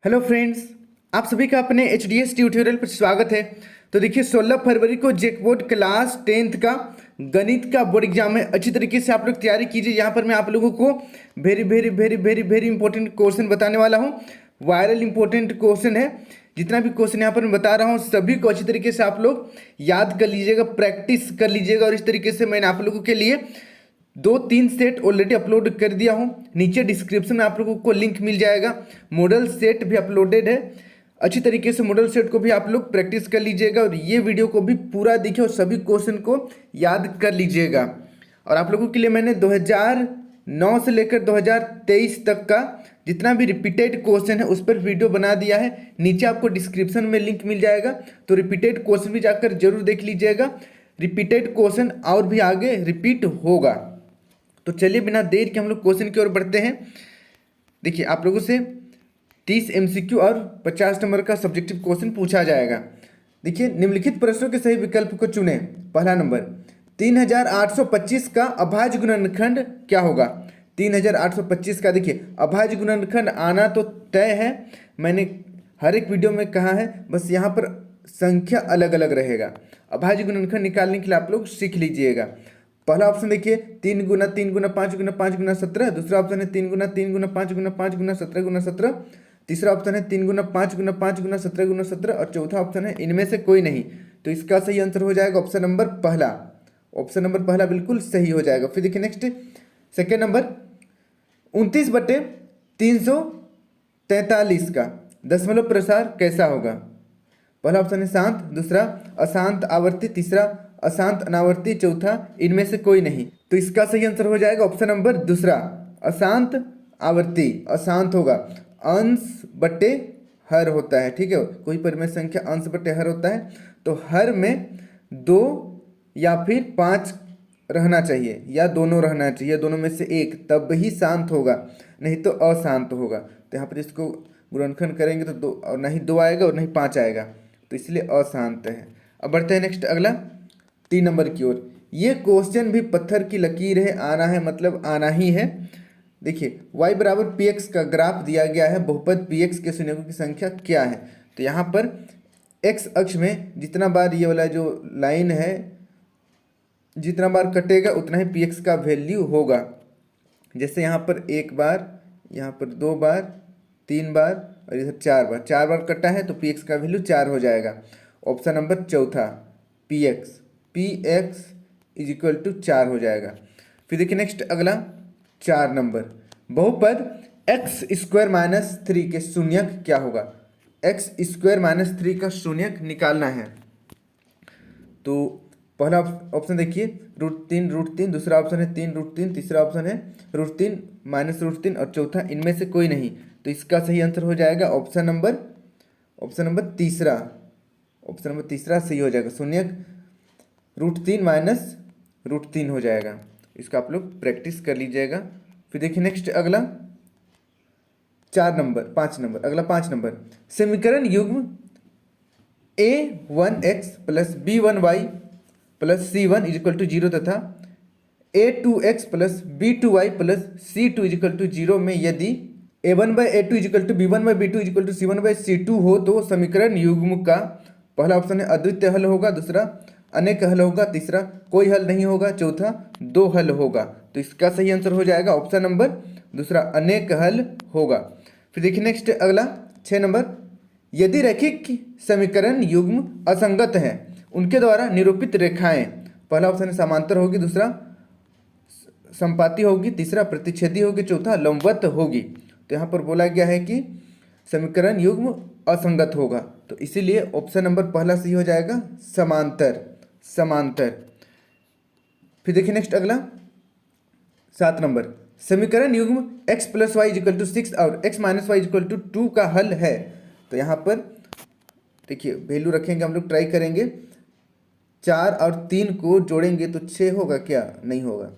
Hello friends, आप सभी का अपने एच डी एस ट्यूटोरियल पर स्वागत है। तो देखिए 16 फरवरी को जेक बोर्ड क्लास 10th का गणित का बोर्ड एग्जाम है। अच्छी तरीके से आप लोग तैयारी कीजिए। यहाँ पर मैं आप लोगों को very very very very very important question बताने वाला हूँ। वायरल इंपॉर्टेंट क्वेश्चन है। जितना भी क्वेश्चन यहाँ पर मैं बता रहा हूँ सभी को अच्छी तरीके से आप लोग याद कर लीजिएगा, प्रैक्टिस कर लीजिएगा। और इस तरीके से मैंने आप लोगों के लिए 2-3 सेट ऑलरेडी अपलोड कर दिया हूँ। नीचे डिस्क्रिप्शन में आप लोगों को लिंक मिल जाएगा। मॉडल सेट भी अपलोडेड है। अच्छी तरीके से मॉडल सेट को भी आप लोग प्रैक्टिस कर लीजिएगा और ये वीडियो को भी पूरा देखिए और सभी क्वेश्चन को याद कर लीजिएगा। और आप लोगों के लिए मैंने 2009 से लेकर 2023 तक का जितना भी रिपीटेड क्वेश्चन है उस पर वीडियो बना दिया है। नीचे आपको डिस्क्रिप्शन में लिंक मिल जाएगा, तो रिपीटेड क्वेश्चन भी जाकर जरूर देख लीजिएगा। रिपीटेड क्वेश्चन और भी आगे रिपीट होगा। तो चलिए बिना देर के हम लोग क्वेश्चन की ओर बढ़ते हैं। देखिए आप लोगों से 30 एमसीक्यू और 50 नंबर का सब्जेक्टिव क्वेश्चन पूछा जाएगा। देखिए निम्नलिखित प्रश्नों के सही विकल्प को चुनें। पहला नंबर, 3825 का अभाज्य गुणनखंड क्या होगा? 3825 का देखिए अभाज्य गुणनखंड आना तो तय है, मैंने हर एक वीडियो में कहा है, बस यहाँ पर संख्या अलग अलग रहेगा। अभाज्य गुणनखंड निकालने के लिए आप लोग सीख लीजिएगा। पहला ऑप्शन देखिए 3 गुना 3 गुना 5 गुना 5 गुना 17। दूसरा ऑप्शन है 3 गुना 3 गुना 5 गुना 5 गुना 17 गुना 17। तीसरा ऑप्शन है 3 गुना 5 गुना 5 गुना 17 गुना 17 और चौथा ऑप्शन है इनमें से कोई नहीं। तो इसका सही आंसर हो जाएगा ऑप्शन नंबर पहला। ऑप्शन नंबर पहला बिल्कुल सही हो जाएगा। फिर देखिए नेक्स्ट सेकेंड नंबर, 29/343 का दशमलव प्रसार कैसा होगा? पहला ऑप्शन है शांत, दूसरा अशांत आवर्ती, तीसरा अशांत अनावर्ती, चौथा इनमें से कोई नहीं। तो इसका सही आंसर हो जाएगा ऑप्शन नंबर दूसरा, अशांत आवर्ती। अशांत होगा, अंश बटे हर होता है, ठीक है। कोई परिमेय संख्या अंश बटे हर होता है, तो हर में 2 या फिर 5 रहना चाहिए या दोनों रहना चाहिए, दोनों में से एक, तब ही शांत होगा, नहीं तो अशांत होगा। तो यहाँ पर इसको गुणनखंड करेंगे तो 2 और नहीं 2 आएगा और नहीं 5 आएगा, तो इसलिए अशांत है। अब बढ़ते हैं नेक्स्ट अगला 3 नंबर की ओर। ये क्वेश्चन भी पत्थर की लकीर है, आना है मतलब आना ही है। देखिए y बराबर पी एक्स का ग्राफ दिया गया है। बहुपद पी एक्स के शून्यों की संख्या क्या है? तो यहाँ पर x अक्ष में जितना बार ये वाला जो लाइन है जितना बार कटेगा उतना ही पी एक्स का वैल्यू होगा। जैसे यहाँ पर 1 बार, यहाँ पर 2 बार, 3 बार और इधर 4 बार कटा है, तो पी एक्स का वैल्यू 4 हो जाएगा। ऑप्शन नंबर चौथा, P X is equal to 4 हो जाएगा। फिर देखिए नेक्स्ट अगला 4 नंबर, बहुपद एक्स स्क्वायर माइनस 3 के शून्यक क्या होगा? एक्स स्क्वायर माइनस 3 का शून्यक निकालना है। तो पहला ऑप्शन देखिए √3, दूसरा ऑप्शन है 3√3, तीसरा ऑप्शन है √3 माइनस √3 और चौथा इनमें से कोई नहीं। तो इसका सही आंसर हो जाएगा ऑप्शन नंबर तीसरा। ऑप्शन नंबर तीसरा सही हो जाएगा, शून्यक √3 माइनस √3 हो जाएगा। इसका आप लोग प्रैक्टिस कर लीजिएगा। फिर देखिए नेक्स्ट अगला 5 नंबर, समीकरण युग्म a1x plus b1y plus c1 is equal to 0 तथा a2x plus b2y plus c2 is equal to 0 में यदि a1/a2 is equal to b1/b2 is equal to c1/c2 हो तो समीकरण युग्म का पहला ऑप्शन है अद्वितीय हल होगा, दूसरा अनेक हल होगा, तीसरा कोई हल नहीं होगा, चौथा 2 हल होगा। तो इसका सही आंसर हो जाएगा ऑप्शन नंबर दूसरा, अनेक हल होगा। फिर देखिए नेक्स्ट अगला 6 नंबर, यदि रैखिक समीकरण युग्म असंगत है उनके द्वारा निरूपित रेखाएं, पहला ऑप्शन है समांतर होगी, दूसरा संपाती होगी, तीसरा प्रतिच्छेदी होगी, चौथा लंबवत होगी। तो यहाँ पर बोला गया है कि समीकरण युग्म असंगत होगा, तो इसीलिए ऑप्शन नंबर पहला सही हो जाएगा, समांतर। फिर देखिए नेक्स्ट अगला 7 नंबर, समीकरण युग्म x plus Y equal to 6 और x minus Y equal to 2 का हल है। तो यहाँ पर देखिए वैल्यू रखेंगे, हम लोग ट्राई करेंगे 4 और 3 को जोड़ेंगे तो 6 होगा क्या? नहीं होगा।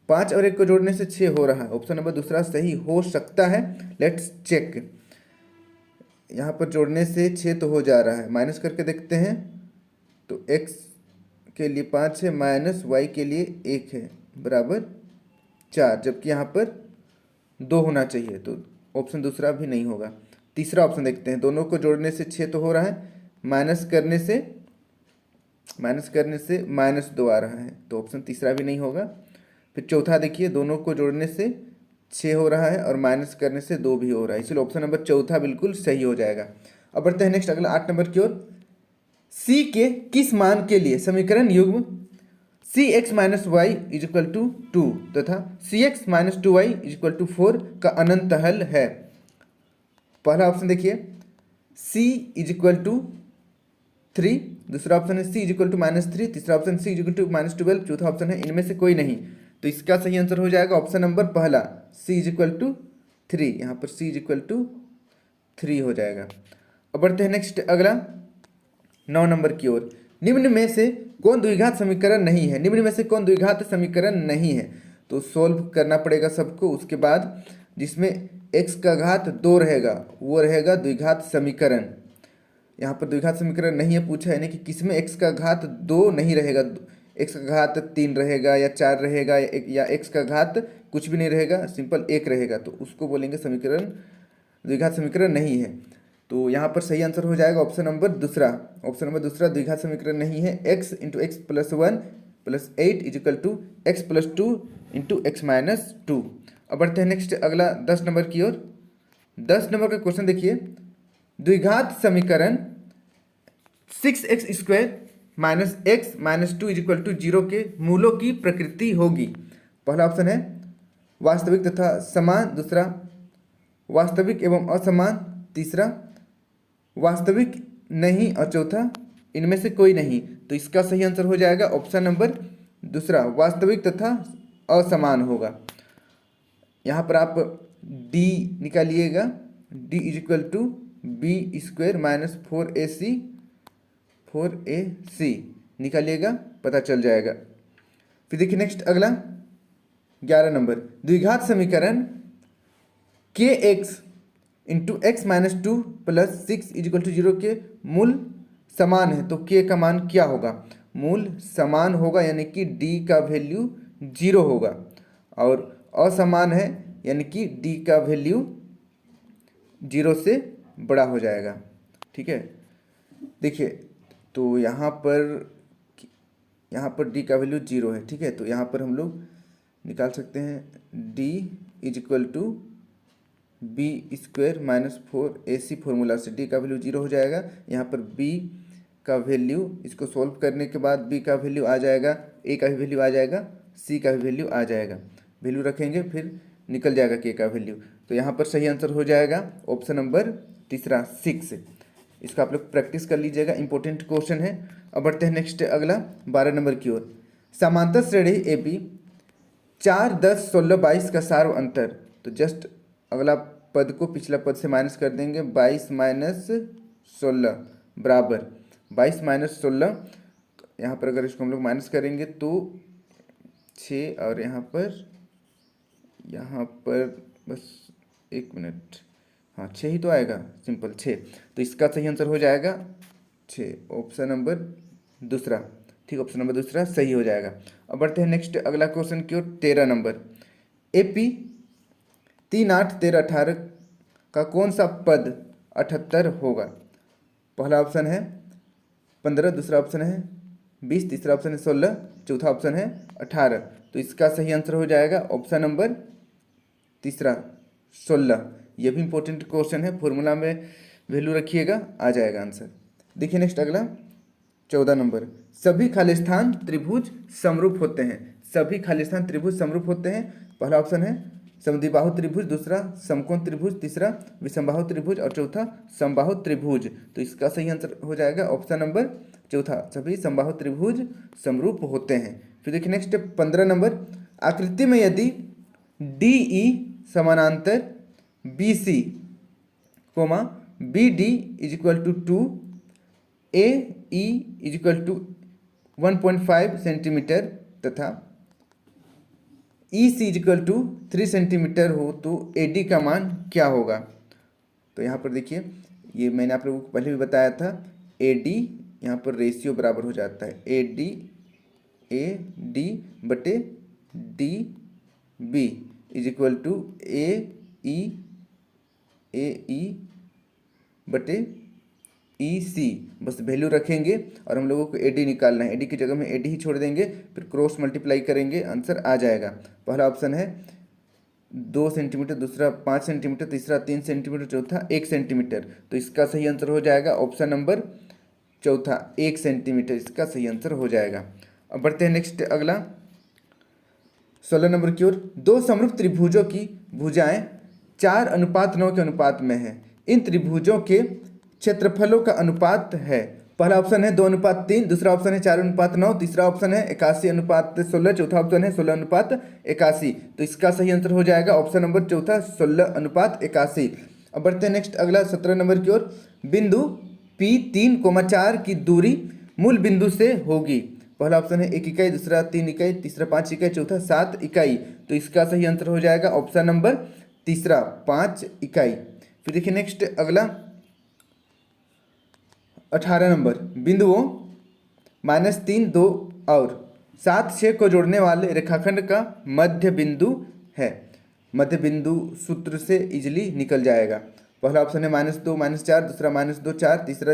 5 और 1 को जोड़ने से 6 हो रहा है। ऑप्शन नंबर दूसरा सही हो सकता है, लेट्स चेक। यहाँ पर जोड़ने से 6 तो हो जा रहा है, माइनस करके देखते हैं तो x के लिए 5 है माइनस y के लिए 1 है बराबर 4, जबकि यहाँ पर 2 होना चाहिए, तो ऑप्शन दूसरा भी नहीं होगा। तीसरा ऑप्शन देखते हैं, दोनों को जोड़ने से 6 तो हो रहा है, माइनस करने से -2 आ रहा है, तो ऑप्शन तीसरा भी नहीं होगा। फिर चौथा देखिए, दोनों को जोड़ने से 6 हो रहा है और माइनस करने से 2 भी हो रहा है, इसलिए ऑप्शन नंबर चौथा बिल्कुल सही हो जाएगा। अब बढ़ते हैं नेक्स्ट अगला 8 नंबर की ओर। c के किस मान के लिए समीकरण युग्म cx - y = 2 तथा cx - 2y = 4 का अनंत हल है? पहला ऑप्शन देखिए c = 3, दूसरा ऑप्शन है c = -3, तीसरा ऑप्शन c = -12, चौथा ऑप्शन है इनमें से कोई नहीं। तो इसका सही आंसर हो जाएगा ऑप्शन नंबर पहला, c = 3। यहाँ पर c = 3 हो जाएगा। अब बढ़ते हैं नेक्स्ट अगला 9 नंबर की ओर। निम्न में से कौन द्विघात समीकरण नहीं है? निम्न में से कौन द्विघात समीकरण नहीं है? तो सोल्व करना पड़ेगा सबको, उसके बाद जिसमें x का घात 2 रहेगा वो रहेगा द्विघात समीकरण। यहाँ पर द्विघात समीकरण नहीं है पूछा, यानी कि किसमें x का घात 2 नहीं रहेगा, x का घात 3 रहेगा या 4 रहेगा या x का घात कुछ भी नहीं रहेगा, सिंपल 1 रहेगा, तो उसको बोलेंगे समीकरण द्विघात समीकरण नहीं है। तो यहाँ पर सही आंसर हो जाएगा ऑप्शन नंबर दूसरा। ऑप्शन नंबर दूसरा द्विघात समीकरण नहीं है। x × x + 1 + 8 = x + 2 × x - 2। अब बढ़ते हैं नेक्स्ट अगला 10 नंबर की ओर। 10 नंबर का क्वेश्चन देखिए, द्विघात समीकरण 6x² - x - 2 = 0 के मूलों की प्रकृति होगी। पहला ऑप्शन है वास्तविक तथा समान, दूसरा वास्तविक एवं असमान, तीसरा वास्तविक नहीं और चौथा इनमें से कोई नहीं। तो इसका सही आंसर हो जाएगा ऑप्शन नंबर दूसरा, वास्तविक तथा असमान होगा। यहाँ पर आप d निकालिएगा, d = b² - 4ac निकालिएगा, पता चल जाएगा। फिर देखिए नेक्स्ट अगला 11 नंबर, द्विघात समीकरण kx × x - 2 + 6 = 0 के मूल समान है, तो k का मान क्या होगा? मूल समान होगा यानी कि d का वैल्यू 0 होगा, और असमान है यानी कि d का वैल्यू 0 से बड़ा हो जाएगा। ठीक है, देखिए तो यहाँ पर d का वैल्यू 0 है। ठीक है, तो यहाँ पर हम लोग निकाल सकते हैं d = b² - 4ac फॉर्मूला से d का वैल्यू 0 हो जाएगा। यहाँ पर b का वैल्यू, इसको सॉल्व करने के बाद b का वैल्यू आ जाएगा, a का भी वैल्यू आ जाएगा, c का भी वैल्यू आ जाएगा, वैल्यू रखेंगे फिर निकल जाएगा k का वैल्यू। तो यहाँ पर सही आंसर हो जाएगा ऑप्शन नंबर तीसरा 6। इसका आप लोग प्रैक्टिस कर लीजिएगा, इंपॉर्टेंट क्वेश्चन है। अब बढ़ते हैं नेक्स्ट अगला 12 नंबर की ओर। समांतर श्रेणी AB 4, 10, 16, 22 का सार्व अंतर। तो जस्ट अगला पद को पिछला पद से माइनस कर देंगे, 22 - 16 बराबर 22 - 16। यहाँ पर अगर इसको हम लोग माइनस करेंगे तो 6, और यहाँ पर बस 1 मिनट, हाँ 6 ही तो आएगा, सिंपल 6। तो इसका सही आंसर हो जाएगा 6, ऑप्शन नंबर दूसरा। ठीक, ऑप्शन नंबर दूसरा सही हो जाएगा। अब बढ़ते हैं नेक्स्ट अगला क्वेश्चन की ओर। 13 नंबर, AP 3, 8, 13, 18 का कौन सा पद 78 होगा? पहला ऑप्शन है 15, दूसरा ऑप्शन है 20, तीसरा ऑप्शन है 16, चौथा ऑप्शन है 18। तो इसका सही आंसर हो जाएगा ऑप्शन नंबर तीसरा 16। यह भी इंपॉर्टेंट क्वेश्चन है, फॉर्मूला में वैल्यू रखिएगा, आ जाएगा आंसर। देखिए नेक्स्ट अगला 14 नंबर, सभी खालिस्तान त्रिभुज समरूप होते हैं। सभी खालिस्तान त्रिभुज समरूप होते हैं। पहला ऑप्शन है समद्विबाहु त्रिभुज, दूसरा समकोण त्रिभुज, तीसरा विषमबाहु त्रिभुज और चौथा समबाहु त्रिभुज। तो इसका सही आंसर हो जाएगा ऑप्शन नंबर चौथा, सभी समबाहु त्रिभुज समरूप होते हैं। फिर देखिए नेक्स्ट 15 नंबर, आकृति में यदि DE समानांतर BC, BD = 2, AE = 1.5 सेंटीमीटर तथा EC = 3 सेंटीमीटर हो, तो AD का मान क्या होगा? तो यहाँ पर देखिए, ये मैंने आप लोगों को पहले भी बताया था, AD यहाँ पर रेशियो बराबर हो जाता है AD बटे DB = AE बटे ई सी, बस वैल्यू रखेंगे और हम लोगों को एडी निकालना है। एडी की जगह में एडी ही छोड़ देंगे, फिर क्रॉस मल्टीप्लाई करेंगे, आंसर आ जाएगा। पहला ऑप्शन है 2 सेंटीमीटर, दूसरा 5 सेंटीमीटर, तीसरा 3 सेंटीमीटर, चौथा 1 सेंटीमीटर। तो इसका सही आंसर हो जाएगा ऑप्शन नंबर चौथा, 1 सेंटीमीटर इसका सही आंसर हो जाएगा। अब बढ़ते हैं नेक्स्ट अगला 16 नंबर की ओर। दो समरूप त्रिभुजों की भुजाएं 4:9 के अनुपात में है। इन त्रिभुजों के क्षेत्रफलों का अनुपात है। पहला ऑप्शन है 2:3, दूसरा ऑप्शन है 4:9, तीसरा ऑप्शन है 81:16, चौथा ऑप्शन है 16:81। तो इसका सही आंसर हो जाएगा ऑप्शन नंबर चौथा, 16:81। अब बढ़ते हैं नेक्स्ट अगला 17 नंबर की ओर। बिंदु P3,4 की दूरी मूल बिंदु से होगी। पहला ऑप्शन है 1 इकाई, दूसरा 3 इकाई, तीसरा 5 इकाई, चौथा 7 इकाई। तो इसका सही आंसर हो जाएगा ऑप्शन नंबर तीसरा, 5 इकाई। फिर देखिए नेक्स्ट अगला 18 नंबर। बिंदुओं -3, 2 और 7, 6 को जोड़ने वाले रेखाखंड का मध्य बिंदु है। मध्य बिंदु सूत्र से इजिली निकल जाएगा। पहला ऑप्शन है -2, -4, दूसरा -2, 4, तीसरा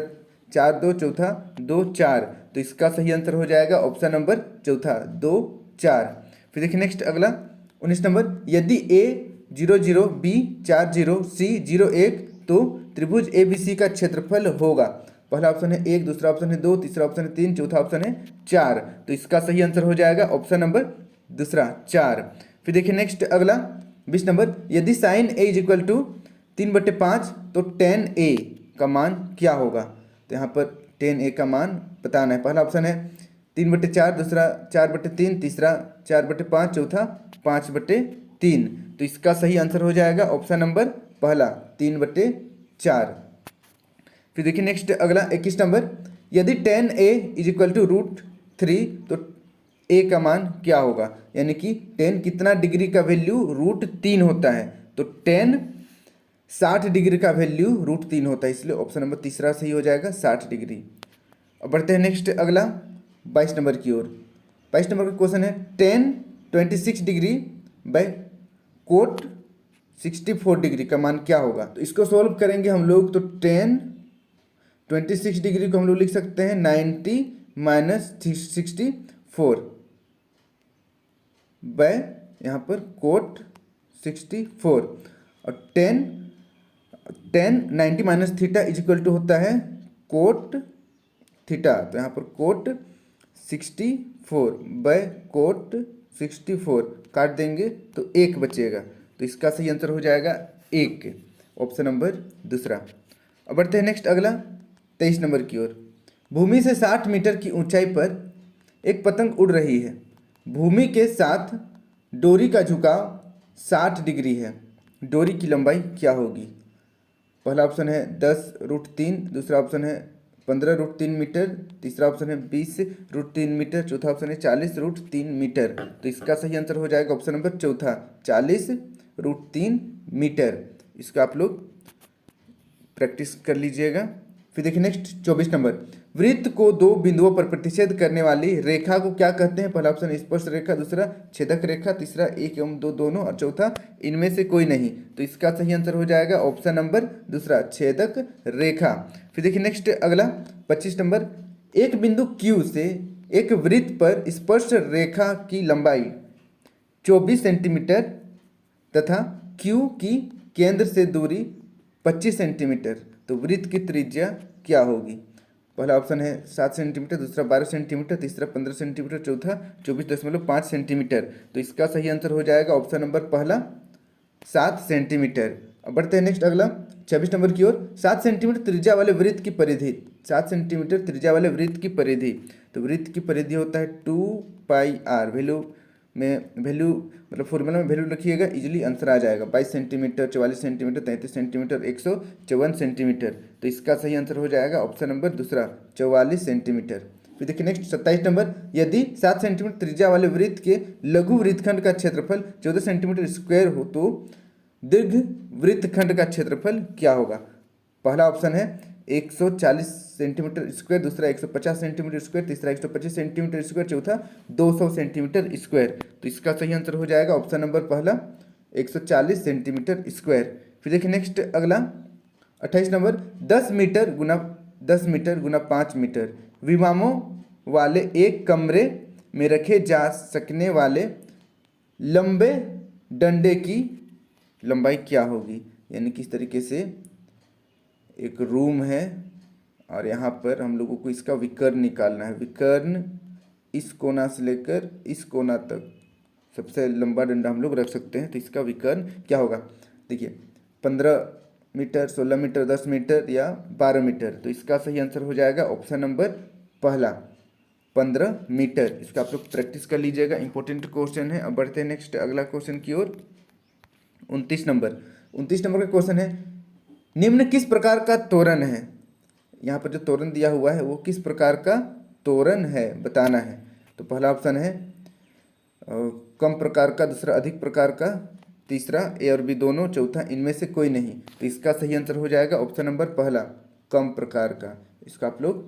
4, 2, चौथा 2, 4। तो इसका सही आंसर हो जाएगा ऑप्शन नंबर चौथा, 2, 4। फिर देखिए नेक्स्ट अगला 19 नंबर। यदि A 0, 0, B 4, 0, C 0, 1 तो त्रिभुज ABC का क्षेत्रफल होगा। पहला ऑप्शन है 1, दूसरा ऑप्शन है 2, तीसरा ऑप्शन है 3, चौथा ऑप्शन है 4। तो इसका सही आंसर हो जाएगा ऑप्शन नंबर दूसरा, 4। फिर देखिए नेक्स्ट अगला 20 नंबर। यदि साइन A = 3/5 तो tan A का मान क्या होगा। तो यहाँ पर tan A का मान बताना है। पहला ऑप्शन है 3/4, दूसरा 4/3, तीसरा 4/5, चौथा 5/3। तो इसका सही आंसर हो जाएगा ऑप्शन नंबर पहला, 3/4। फिर देखिए नेक्स्ट अगला 21 नंबर। यदि tan A = √3 तो A का मान क्या होगा। यानी कि tan कितना डिग्री का वैल्यू √3 होता है। तो tan 60 डिग्री का वैल्यू √3 होता है, इसलिए ऑप्शन नंबर तीसरा सही हो जाएगा, 60 डिग्री। अब बढ़ते हैं नेक्स्ट अगला 22 नंबर की ओर। 22 नंबर का क्वेश्चन है tan 26 degree by cot 64 degree का मान क्या होगा। तो इसको सॉल्व करेंगे हम लोग। तो tan 26 डिग्री को हम लोग लिख सकते हैं 90 - 64 बाय यहाँ पर cot 64। और tan 90 - थीटा = होता है cot थीटा। तो यहाँ पर cot 64 बाय cot 64 काट देंगे तो 1 बचेगा। तो इसका सही आंसर हो जाएगा 1, ऑप्शन नंबर दूसरा। अब बढ़ते हैं नेक्स्ट अगला 23 नंबर की ओर। भूमि से 60 मीटर की ऊंचाई पर एक पतंग उड़ रही है। भूमि के साथ डोरी का झुकाव 60 डिग्री है। डोरी की लंबाई क्या होगी। पहला ऑप्शन है 10√3, दूसरा ऑप्शन है 15√3 मीटर, तीसरा ऑप्शन है 20√3 मीटर, चौथा ऑप्शन है 40√3 मीटर। तो इसका सही आंसर हो जाएगा ऑप्शन नंबर चौथा, 40√3 मीटर। इसका आप लोग प्रैक्टिस कर लीजिएगा। फिर देखिए नेक्स्ट 24 नंबर। वृत्त को 2 बिंदुओं पर प्रतिच्छेद करने वाली रेखा को क्या कहते हैं। पहला ऑप्शन स्पर्श रेखा, दूसरा छेदक रेखा, तीसरा 1 एवं 2 दोनों, और चौथा इनमें से कोई नहीं। तो इसका सही आंसर हो जाएगा ऑप्शन नंबर दूसरा, छेदक रेखा। फिर देखिए नेक्स्ट अगला 25 नंबर। एक बिंदु Q से एक वृत्त पर स्पर्श रेखा की लंबाई 24 सेंटीमीटर तथा Q की केंद्र से दूरी 25 सेंटीमीटर। तो वृत्त की त्रिज्या क्या होगी। पहला ऑप्शन है 7 सेंटीमीटर, दूसरा 12 सेंटीमीटर, तीसरा 15 सेंटीमीटर, चौथा 24.5 सेंटीमीटर। तो इसका सही आंसर हो जाएगा ऑप्शन नंबर पहला, 7 सेंटीमीटर। अब बढ़ते हैं नेक्स्ट अगला 26 नंबर की ओर। 7 सेंटीमीटर त्रिज्या वाले वृत्त की परिधि, 7 सेंटीमीटर त्रिज्या वाले वृत्त की परिधि। तो वृत्त की परिधि होता है 2πr। वैल्यू मतलब फॉर्मूला में वैल्यू लिखिएगा, इजीली आंसर आ जाएगा। 22 सेंटीमीटर, 44 सेंटीमीटर, 33 सेंटीमीटर, 154 सेंटीमीटर। तो इसका सही आंसर हो जाएगा ऑप्शन नंबर दूसरा, 44 सेंटीमीटर। फिर देखिए नेक्स्ट 27 नंबर। यदि 7 सेंटीमीटर त्रिज्या वाले वृत्त के लघु वृत्तखंड का क्षेत्रफल 14 सेंटीमीटर स्क्वायर हो तो दीर्घ वृत्तखंड का क्षेत्रफल क्या होगा। पहला ऑप्शन है 140 सेंटीमीटर स्क्वायर, दूसरा 150 सेंटीमीटर स्क्वायर, तीसरा 125 सेंटीमीटर स्क्वायर, चौथा 200 सेंटीमीटर स्क्वायर। तो इसका सही आंसर हो जाएगा ऑप्शन नंबर पहला, 140 सेंटीमीटर स्क्वायर। फिर देखिए नेक्स्ट अगला 28 नंबर 10 मीटर गुना 5 मीटर विमामों वाले एक कमरे में रखे जा सकने वाले लंबे डंडे की लंबाई क्या होगी। यानी किस तरीके से एक रूम है और यहाँ पर हम लोगों को इसका विकर्ण निकालना है। विकर्ण इस कोना से लेकर इस कोना तक सबसे लंबा डंडा हम लोग रख सकते हैं, तो इसका विकर्ण क्या होगा। देखिए 15 मीटर, 16 मीटर, 10 मीटर या 12 मीटर। तो इसका सही आंसर हो जाएगा ऑप्शन नंबर पहला 15 मीटर। इसका आप लोग प्रैक्टिस कर लीजिएगा, इंपॉर्टेंट क्वेश्चन है। अब बढ़ते हैं नेक्स्ट अगला क्वेश्चन की ओर। 29 नंबर का क्वेश्चन है, निम्न किस प्रकार का तोरण है। यहाँ पर जो तोरण दिया हुआ है वो किस प्रकार का तोरण है बताना है। तो पहला ऑप्शन है कम प्रकार का, दूसरा अधिक प्रकार का, तीसरा ए और बी दोनों, चौथा इनमें से कोई नहीं। तो इसका सही आंसर हो जाएगा ऑप्शन नंबर पहला कम प्रकार का। इसका आप लोग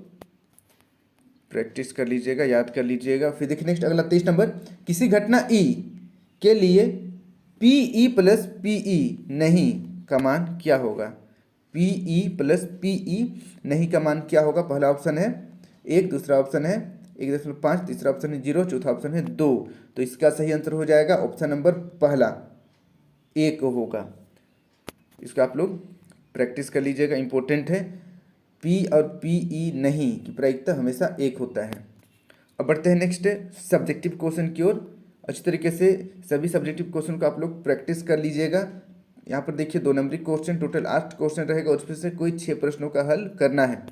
प्रैक्टिस कर लीजिएगा, याद कर लीजिएगा। फिर देखिए नेक्स्ट अगला 23 नंबर, किसी घटना ई के लिए पीई प्लस पीई नहीं का मान क्या होगा। पीई प्लस पीई नहीं का मान क्या होगा। पहला ऑप्शन है 1, दूसरा ऑप्शन है 1.5, तीसरा ऑप्शन है 0, चौथा ऑप्शन है 2। तो इसका सही आंसर हो जाएगा ऑप्शन नंबर पहला 1 होगा। इसका आप लोग प्रैक्टिस कर लीजिएगा, इंपॉर्टेंट है। पी और पीई नहीं की प्रायिकता हमेशा 1 होता है। अब बढ़ते हैं नेक्स्ट सब्जेक्टिव क्वेश्चन की ओर। अच्छी तरीके से सभी सब्जेक्टिव क्वेश्चन को आप लोग प्रैक्टिस कर लीजिएगा। यहाँ पर देखिए 2 नंबरी क्वेश्चन, टोटल 8 क्वेश्चन रहेगा, उसमें से कोई 6 प्रश्नों का हल करना है।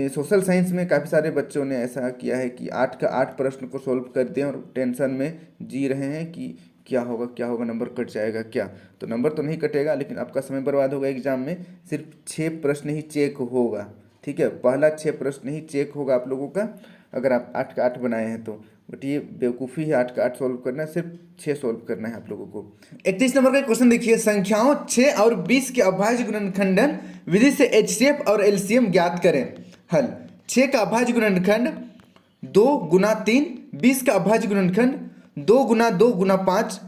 सोशल साइंस में काफ़ी सारे बच्चों ने ऐसा किया है कि 8 का 8 प्रश्न को सॉल्व कर दिया और टेंशन में जी रहे हैं कि क्या होगा, नंबर कट जाएगा क्या। तो नंबर तो नहीं कटेगा, लेकिन आपका समय बर्बाद होगा। एग्जाम में सिर्फ 6 प्रश्न ही चेक होगा, ठीक है। पहला 6 प्रश्न ही चेक होगा आप लोगों का, अगर आप 8 का 8 बनाए हैं तो। बट ये बेवकूफ़ी है, 8 का 8 सॉल्व करना है, सिर्फ 6 सॉल्व करना है आप लोगों को। 31 नंबर का क्वेश्चन देखिए, संख्याओं 6 और 20 के अभाज्य गुणनखंडन विधि से एचसीएफ और एलसीएम ज्ञात करें। हल 6 का अभाज्य गुणनखंड 2 गुना 3, 20 का अभाज्य गुणनखंड 2 गुना 2 गुना 5।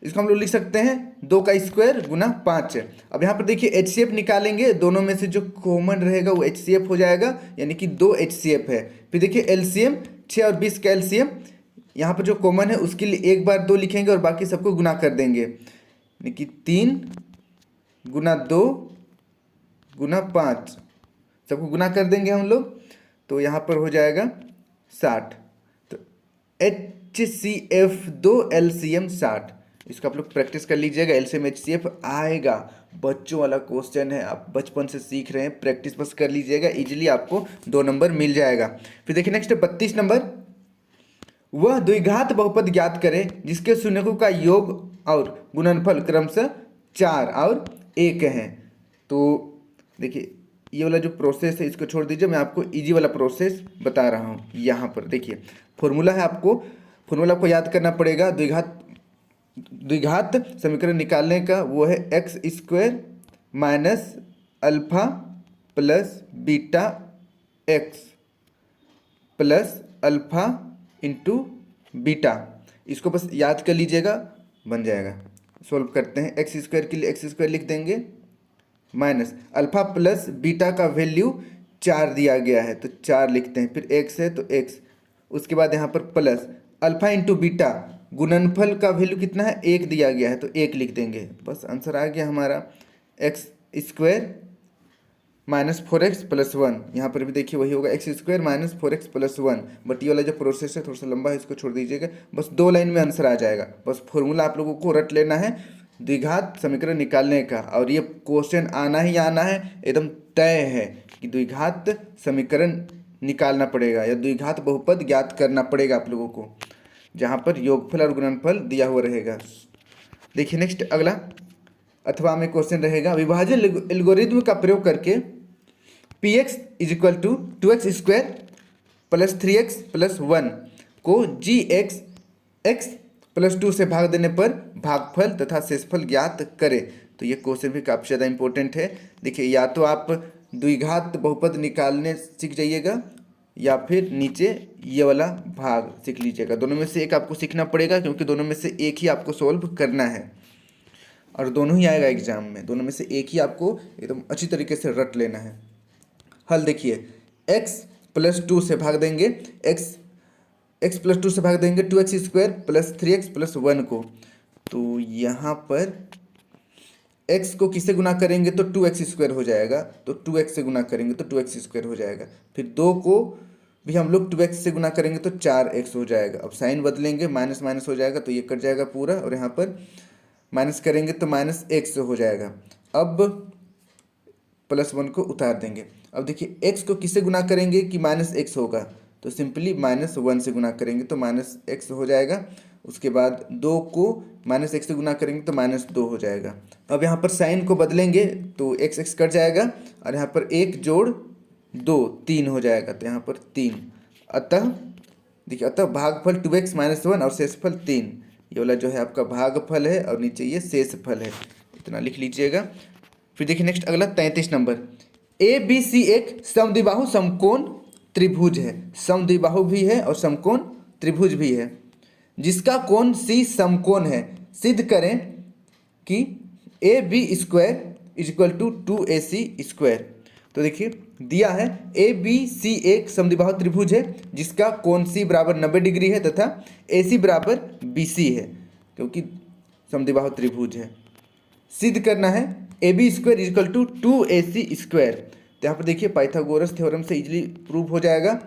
इसको हम लोग लिख सकते हैं 2 का स्क्वायर गुना 5। अब यहाँ पर देखिए एचसीएफ निकालेंगे, दोनों में से जो कॉमन रहेगा वो एचसीएफ हो जाएगा, यानी कि 2 एचसीएफ है। फिर देखिए एलसीएम 6 और 20 का एलसीएम, यहाँ पर जो कॉमन है उसके लिए एक बार 2 लिखेंगे और बाकी सबको गुना कर देंगे, यानी कि 3 गुना 2 गुना 5, सबको गुना कर देंगे हम लोग, तो यहाँ पर हो जाएगा 60। तो HCF 2 LCM 60। इसको आप लोग प्रैक्टिस कर लीजिएगा, LCM HCF आएगा। बच्चों वाला क्वेश्चन है, आप बचपन से सीख रहे हैं, प्रैक्टिस बस कर लीजिएगा, इजीली आपको 2 नंबर मिल जाएगा। फिर देखिए नेक्स्ट 32 नंबर, वह द्विघात बहुपद ज्ञात करें जिसके शून्यकों का योग और गुणनफल क्रमशः 4 और 1 है। तो देखिए ये वाला जो प्रोसेस है इसको छोड़ दीजिए, मैं आपको इजी वाला प्रोसेस बता रहा हूँ। यहाँ पर देखिए फॉर्मूला है, फॉर्मूला आपको याद करना पड़ेगा। द्विघात समीकरण निकालने का वो है x square minus alpha plus beta x plus alpha into beta. इसको बस याद कर लीजिएगा, बन जाएगा। सॉल्व करते हैं, एक्स स्क्वायर के लिए एक्स स्क्वायर लिख देंगे माइनस अल्फा प्लस बीटा का वैल्यू 4 दिया गया है तो 4 लिखते हैं, फिर एक्स है तो एक्स, उसके बाद यहाँ पर प्लस अल्फा इंटू बीटा, गुणनफल का वैल्यू कितना है 1 दिया गया है तो 1 लिख देंगे। बस आंसर आ गया हमारा, x square minus 4x plus 1। यहाँ पर भी देखिए वही होगा, x square minus 4x plus 1। But ये वाला जो प्रोसेस है थोड़ा सा लंबा है, इसको छोड़ दीजिएगा, बस 2 लाइन में आंसर आ जाएगा। बस फॉर्मूला आप लोगों को रट लेना है द्विघात समीकरण निकालने का, और ये क्वेश्चन आना ही आना है, एकदम तय है कि द्विघात समीकरण निकालना पड़ेगा या द्विघात बहुपद ज्ञात करना पड़ेगा आप लोगों को, जहाँ पर योगफल और गुणनफल दिया हुआ रहेगा। देखिए नेक्स्ट अगला अथवा में क्वेश्चन रहेगा, विभाजन एल्गोरिथ्म का प्रयोग करके px is equal to 2x square plus 3x plus 1 को gx x प्लस 2 से भाग देने पर भागफल तथा शेषफल ज्ञात करें। तो ये क्वेश्चन भी काफ़ी ज़्यादा इंपॉर्टेंट है। देखिए या तो आप द्विघात बहुपद निकालने सीख जाइएगा या फिर नीचे ये वाला भाग सीख लीजिएगा, दोनों में से एक आपको सीखना पड़ेगा, क्योंकि दोनों में से एक ही आपको सॉल्व करना है। और दोनों ही आएगा एग्जाम में, दोनों में से एक ही आपको एकदम अच्छी तरीके से रट लेना है। हल देखिए, x+2 से भाग देंगे, x+2 से भाग देंगे 2x² प्लस 3x प्लस 1 को। तो यहाँ पर x को किससे गुना करेंगे तो 2x² हो जाएगा, तो 2x से गुना करेंगे तो 2x² हो जाएगा। फिर 2 को भी हम लोग 2x से गुना करेंगे तो 4x हो जाएगा। अब साइन बदलेंगे, माइनस माइनस हो जाएगा तो ये कट जाएगा पूरा, और यहाँ पर माइनस करेंगे तो -x हो जाएगा। अब +1 को उतार देंगे। अब देखिए x को किससे गुना करेंगे कि -x होगा, तो सिंपली -1 से गुना करेंगे तो -x हो जाएगा। उसके बाद 2 को -x से गुना करेंगे तो -2 हो जाएगा। अब यहाँ पर साइन को बदलेंगे तो x कट जाएगा, और यहाँ पर 1 जोड़ 2 3 हो जाएगा, तो यहाँ पर 3। अतः देखिए, अतः भागफल 2x - 1 और शेषफल 3, ये वाला जो है आपका भागफल है, और नीचे ये शेषफल है, इतना लिख लीजिएगा। फिर देखिए नेक्स्ट अगला 33 नंबर, ABC एक समद्विबाहु समकोण त्रिभुज है, समद्विबाहु भी है और समकोण त्रिभुज भी है, जिसका कोण C समकोण है। सिद्ध करें कि AB² = 2AC²। तो देखिए दिया है ABC एक समद्विबाहु त्रिभुज है जिसका कोण C बराबर 90 डिग्री है तथा AC बराबर BC है, क्योंकि समद्विबाहु त्रिभुज है। सिद्ध करना है AB² = 2AC²। तो यहाँ पर देखिए पाइथागोरस थ्योरम से इजीली प्रूव हो जाएगा।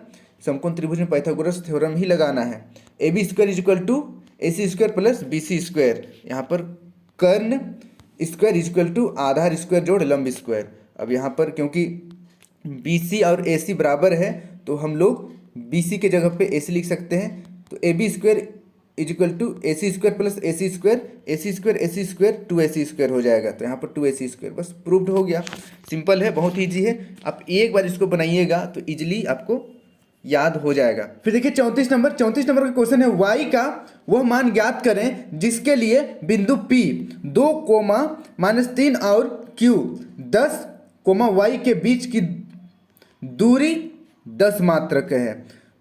समकोण त्रिभुज में पाइथागोरस थ्योरम ही लगाना है। AB² = AC² plus BC²। यहाँ पर कर्ण स्क्वायर = आधार स्क्वायर जोड़ लंब स्क्वायर। अब यहाँ पर क्योंकि BC और AC बराबर है तो हम लोग BC के जगह पे AC लिख सकते हैं। तो AB² = AC² plus AC² 2AC² हो जाएगा। तो यहाँ पर 2AC², बस प्रूव्ड हो गया। सिंपल है, बहुत ईजी है। आप एक बार इसको बनाइएगा तो इजीली आपको याद हो जाएगा। फिर देखिए 34 नंबर का क्वेश्चन है, y का वह मान ज्ञात करें जिसके लिए बिंदु P 2, -3 और Q 10, y के बीच की दूरी 10 मात्रक है।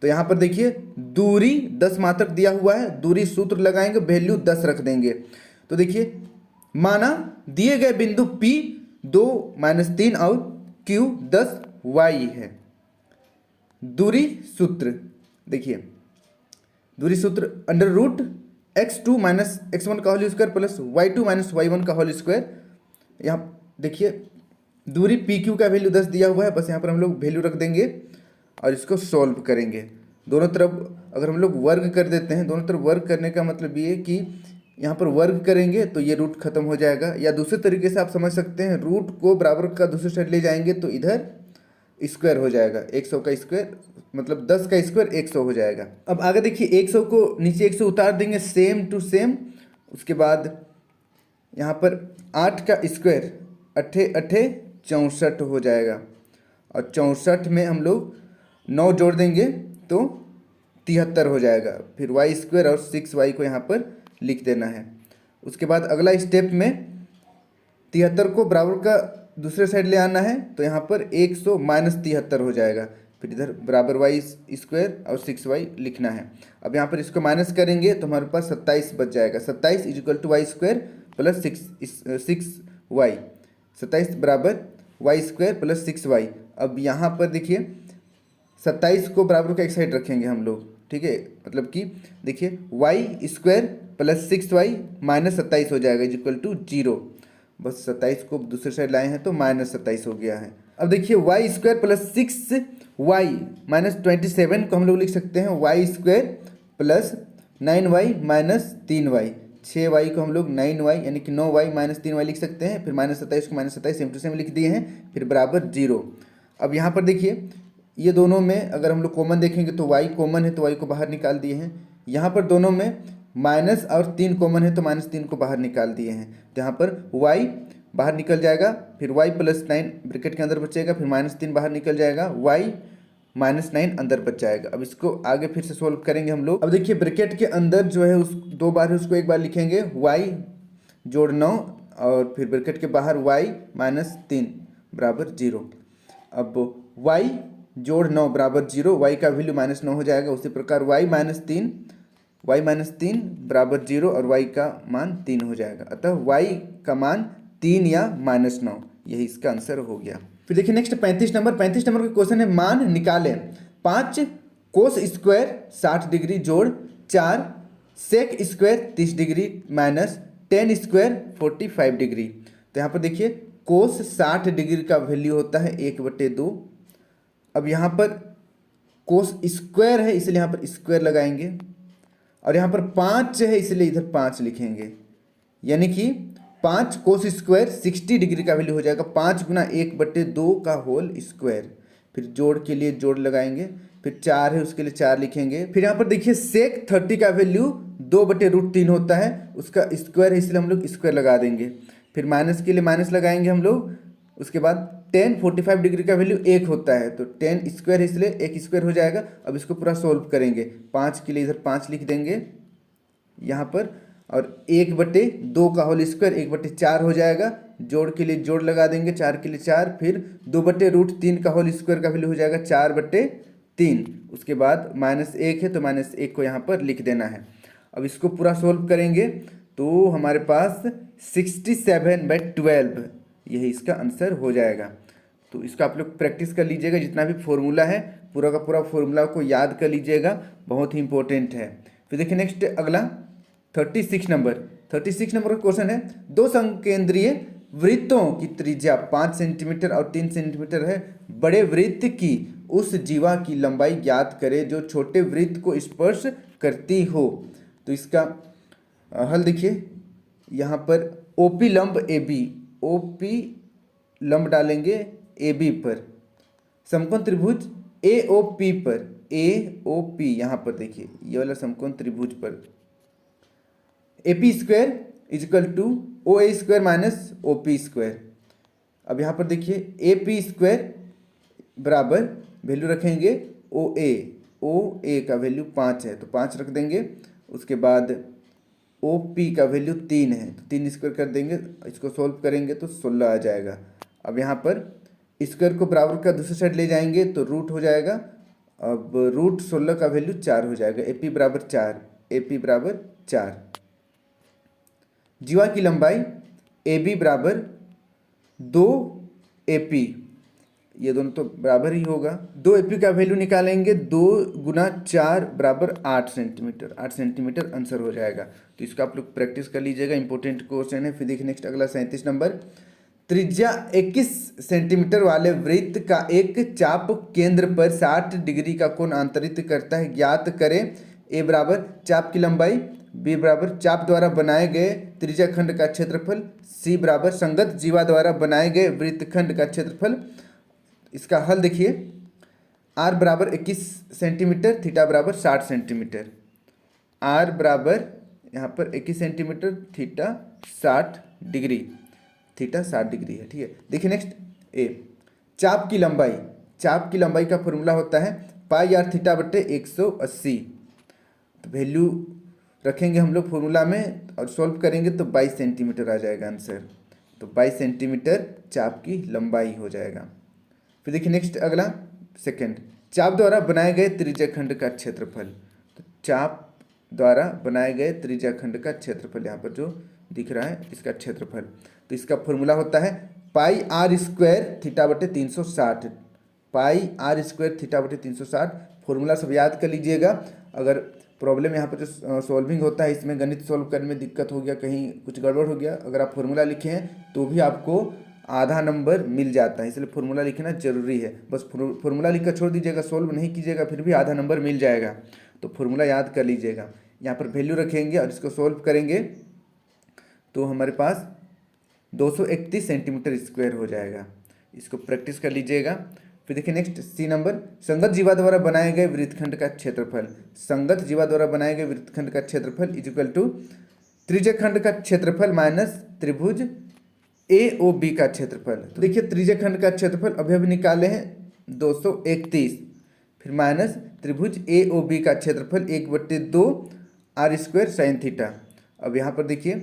तो यहाँ पर देखिए दूरी 10 मात्रक दिया हुआ है, दूरी सूत्र लगाएंगे, वैल्यू 10 रख देंगे। तो देखिए माना दिए गए बिंदु P 2, -3 और Q 10 y है। दूरी सूत्र देखिए, दूरी सूत्र √(x2 - x1) का whole square plus y2 - y1 का होल स्क्वायर। यहाँ देखिए दूरी PQ का वैल्यू 10 दिया हुआ है, बस यहाँ पर हम लोग वैल्यू रख देंगे और इसको सॉल्व करेंगे। दोनों तरफ अगर हम लोग वर्ग कर देते हैं, दोनों तरफ वर्ग करने का मतलब ये कि यहाँ पर वर्ग करेंगे तो ये रूट खत्म हो जाएगा, या दूसरे तरीके से आप समझ सकते हैं, रूट को बराबर का दूसरे साइड ले जाएंगे तो इधर स्क्वायर हो जाएगा। 100 का स्क्वायर मतलब 10 का स्क्वायर 100 हो जाएगा। अब आगे देखिए 100 को नीचे 100 उतार देंगे, सेम टू सेम। उसके बाद यहाँ पर 8 का स्क्वायर 8 8 64 हो जाएगा, और 64 में हम लोग 9 जोड़ देंगे तो 73 हो जाएगा। फिर y² और 6y को यहाँ पर लिख देना है। उसके बाद अगला स्टेप में 73 को बराबर का दूसरे साइड ले आना है, तो यहाँ पर 100 - 73 हो जाएगा। फिर इधर बराबर y² और 6y लिखना है। अब यहाँ पर इसको माइनस करेंगे तो हमारे पास 27 बच जाएगा। 27 = y² प्लस 6y, 27 बराबर y² प्लस 6y। अब यहाँ पर देखिए 27 को बराबर का एक साइड रखेंगे हम लोग, ठीक है, मतलब कि देखिए y² प्लस 6y -27 हो जाएगा =0। बस 27 को दूसरे साइड लाए हैं तो -27 हो गया है। अब देखिए y² प्लस 6y -27 को हम लोग लिख सकते हैं y² plus 9y - 3y। 6y को हम लोग 9y यानी कि 9y - 3y लिख सकते हैं। फिर -27 को -27 सेम टू सेम लिख दिए हैं, फिर बराबर 0। अब यहाँ पर देखिए ये दोनों में अगर हम लोग कॉमन देखेंगे तो y कॉमन है तो y को बाहर निकाल दिए हैं। यहाँ पर दोनों में माइनस और 3 कॉमन है तो -3 को बाहर निकाल दिए हैं। तो यहाँ पर y बाहर निकल जाएगा, फिर y प्लस 9 ब्रैकेट के अंदर बचेगा, फिर -3 बाहर निकल जाएगा, y -9 अंदर बच जाएगा। अब इसको आगे फिर से सोल्व करेंगे हम लोग। अब देखिए ब्रैकेट के अंदर जो है उस 2 बार है उसको एक बार लिखेंगे, y जोड़ 9 और फिर ब्रैकेट के बाहर y -3 बराबर 0। अब y जोड़ 9 बराबर 0, y का वैल्यू -9 हो जाएगा। उसी प्रकार y -3 y माइनस 3 बराबर 0 और y का मान 3 हो जाएगा। अतः y का मान 3 या -9, यही इसका आंसर हो गया। फिर देखिए नेक्स्ट 35 नंबर। 35 नंबर का क्वेश्चन है, मान निकालें 5 कोस स्क्वायर 60 डिग्री जोड़ 4 sec square 30 degree minus 10 square 45 degree. तो यहाँ पर देखिए कोस 60 डिग्री का वैल्यू होता है 1/2। अब यहाँ पर कोस स्क्वायर है इसलिए यहाँ पर स्क्वायर लगाएंगे, और यहाँ पर 5 है इसलिए इधर 5 लिखेंगे, यानी कि 5 कोस स्क्वायर 60 डिग्री का वैल्यू हो जाएगा 5 गुना 1/2 का होल स्क्वायर। फिर जोड़ के लिए जोड़ लगाएंगे, फिर 4 है उसके लिए 4 लिखेंगे। फिर यहाँ पर देखिए सेक 30 का वैल्यू 2/√3 होता है, उसका स्क्वायर है इसलिए हम लोग स्क्वायर लगा देंगे। फिर माइनस के लिए माइनस लगाएंगे हम लोग। उसके बाद 10 45 डिग्री का वैल्यू 1 होता है, तो 10 स्क्वायर है इसलिए 1 स्क्वायर हो जाएगा। अब इसको पूरा सोल्व करेंगे, 5 के लिए इधर 5 लिख देंगे यहाँ पर, और 1/2 का होल स्क्वायर 1/4 हो जाएगा। जोड़ के लिए जोड़ लगा देंगे, 4 के लिए 4, फिर 2/√3 का होल स्क्वायर का वैल्यू हो जाएगा 4/3। उसके बाद -1 है तो -1 को यहाँ पर लिख देना है। अब इसको पूरा सोल्व करेंगे तो हमारे पास 67/12 यही इसका आंसर हो जाएगा। तो इसका आप लोग प्रैक्टिस कर लीजिएगा, जितना भी फॉर्मूला है पूरा का पूरा फॉर्मूला को याद कर लीजिएगा, बहुत ही इंपॉर्टेंट है। फिर देखिए नेक्स्ट अगला 36 नंबर। 36 नंबर का क्वेश्चन है, दो संकेंद्रीय वृत्तों की त्रिज्या 5 सेंटीमीटर और 3 सेंटीमीटर है। बड़े वृत्त की उस जीवा की लंबाई ज्ञात करें जो छोटे वृत्त को स्पर्श करती हो। तो इसका हल देखिए, यहाँ पर ओपी लंब ओपी लंब डालेंगे AB पर, समकोण त्रिभुज AOP पर, AOP यहाँ पर देखिए ये वाला समकोण त्रिभुज पर AP square is equal to OA स्क्वायर माइनस OP स्क्वायर। अब यहाँ पर देखिए AP स्क्वायर बराबर वैल्यू रखेंगे OA का वैल्यू 5 है तो 5 रख देंगे। उसके बाद OP का वैल्यू 3 है तो 3 स्क्वायर कर देंगे, इसको सोल्व करेंगे तो 16 आ जाएगा। अब यहाँ पर स्क्वायर को बराबर का दूसरी साइड ले जाएंगे तो रूट हो जाएगा। अब रूट 16 का वैल्यू 4 हो जाएगा। AP बराबर 4। जीवा की लंबाई AB बराबर 2AP, ये दोनों तो बराबर ही होगा। 2AP का वैल्यू निकालेंगे, 2 गुना 4 बराबर 8 सेंटीमीटर। 8 सेंटीमीटर आंसर हो जाएगा। तो इसका आप लोग प्रैक्टिस कर लीजिएगा, इंपॉर्टेंट क्वेश्चन है। फिर देखिए नेक्स्ट अगला 37 नंबर। त्रिज्या 21 सेंटीमीटर वाले वृत्त का एक चाप केंद्र पर 60 डिग्री का कोण अंतरित करता है, ज्ञात करें। A बराबर चाप की लंबाई, B बराबर चाप द्वारा बनाए गए त्रिज्या खंड का क्षेत्रफल, C बराबर संगत जीवा द्वारा बनाए गए वृत्तखंड का क्षेत्रफल। इसका हल देखिए, R बराबर 21 सेंटीमीटर, थीटा बराबर 60 सेंटीमीटर। R बराबर यहाँ पर 21 centimetre, theta 60 degree, theta 60 degree है, ठीक है। देखिए नेक्स्ट A, चाप की लंबाई का फॉर्मूला होता है πr थीटा बटे 180। तो वैल्यू रखेंगे हम लोग फॉर्मूला में और सॉल्व करेंगे तो 22 सेंटीमीटर आ जाएगा आंसर। तो 22 सेंटीमीटर चाप की लंबाई हो जाएगा। फिर देखिए नेक्स्ट अगला सेकंड, चाप द्वारा बनाए गए त्रिज्या खंड का क्षेत्रफल। तो चाप द्वारा बनाए गए त्रिज्या खंड का क्षेत्रफल यहाँ पर जो दिख रहा है इसका क्षेत्रफल। तो इसका फॉर्मूला होता है πr स्क्वायर थीटा बटे 360। πr स्क्वायर थीटा बटे 360 फॉर्मूला सब याद कर लीजिएगा। अगर प्रॉब्लम यहाँ पर जो सॉल्विंग होता है इसमें गणित सॉल्व करने में दिक्कत हो गया, कहीं कुछ गड़बड़ हो गया, अगर आप फॉर्मूला लिखे हैं तो भी आपको आधा नंबर मिल जाता है, इसलिए फॉर्मूला लिखना जरूरी है। बस फॉर्मूला लिखकर छोड़ दीजिएगा, सॉल्व नहीं कीजिएगा, फिर भी आधा नंबर मिल जाएगा। तो फॉर्मूला याद कर लीजिएगा। यहाँ पर वैल्यू रखेंगे और इसको सॉल्व करेंगे तो हमारे पास 231 सेंटीमीटर स्क्वायर हो जाएगा। इसको प्रैक्टिस कर लीजिएगा। फिर देखिए नेक्स्ट C नंबर, संगत जीवा द्वारा बनाए गए वृत्तखंड का क्षेत्रफल। संगत जीवा द्वारा बनाए गए वृत्तखंड का क्षेत्रफल इक्वल टू त्रिज्यखंड का क्षेत्रफल माइनस त्रिभुज AOB का क्षेत्रफल। तो देखिए त्रिज्यखंड का क्षेत्रफल अभी निकाले हैं 231, फिर माइनस त्रिभुज AOB का क्षेत्रफल 1/2 r स्क्वायर साइन थीटा। अब यहाँ पर देखिए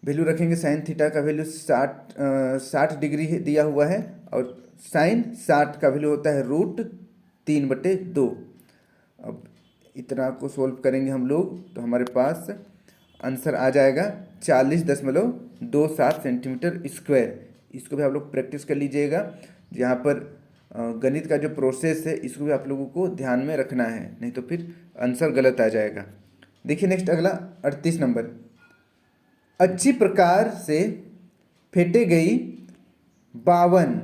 वैल्यू रखेंगे, साइन थीटा का वैल्यू 60 डिग्री दिया हुआ है और साइन 60 का वैल्यू होता है √3/2। अब इतना को सोल्व करेंगे हम लोग तो हमारे पास आंसर आ जाएगा 40.27 सेंटीमीटर स्क्वायर। इसको भी आप लोग प्रैक्टिस कर लीजिएगा। यहाँ पर गणित का जो प्रोसेस है इसको भी आप लोगों को ध्यान में रखना है, नहीं तो फिर आंसर गलत आ जाएगा। देखिए नेक्स्ट अगला 38 नंबर, अच्छी प्रकार से फेंटे गई 52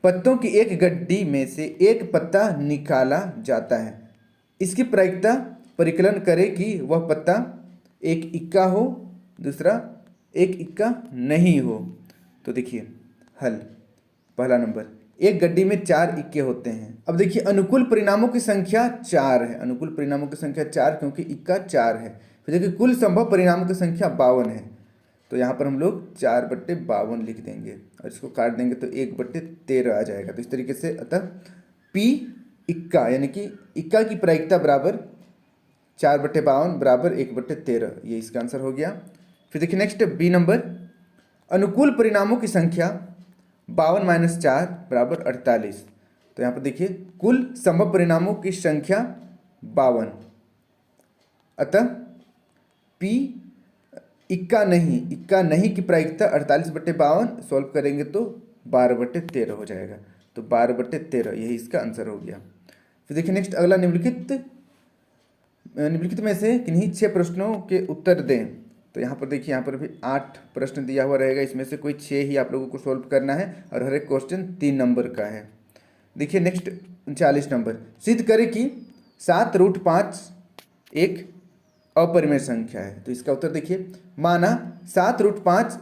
पत्तों की एक गड्डी में से एक पत्ता निकाला जाता है। इसकी प्रायिकता परिकलन करें कि वह पत्ता एक इक्का हो, दूसरा एक इक्का नहीं हो। तो देखिए हल, पहला नंबर, एक गड्डी में 4 इक्के होते हैं। अब देखिए अनुकूल परिणामों की संख्या 4 है, अनुकूल परिणामों की संख्या 4 क्योंकि इक्का 4 है। फिर देखिए कुल संभव परिणामों की संख्या 52 है, तो यहाँ पर हम लोग 4/52 लिख देंगे और इसको काट देंगे तो 1/13 आ जाएगा। तो इस तरीके से अतः P इक्का यानी कि इक्का की प्रायिकता बराबर 4/52 बराबर 1/13, ये इसका आंसर हो गया। फिर देखिए नेक्स्ट बी नंबर, अनुकूल परिणामों की संख्या 52 - 4 बराबर 48। तो यहाँ पर देखिए कुल संभव परिणामों की संख्या 52, अतः P इक्का नहीं की प्रायिकता 48/52 सॉल्व करेंगे तो 12/13 हो जाएगा। तो 12/13 यही इसका आंसर हो गया। फिर देखिए नेक्स्ट अगला, निम्नलिखित में से किन्हीं 6 प्रश्नों के उत्तर दें। तो यहाँ पर देखिए, यहाँ पर भी 8 प्रश्न दिया हुआ रहेगा, इसमें से कोई 6 ही आप लोगों को सॉल्व करना है और हर एक क्वेश्चन 3 नंबर का है। देखिए नेक्स्ट 39 नंबर, सिद्ध करें कि 7√5 एक अपरिमेय संख्या है। तो इसका उत्तर देखिए, माना 7√5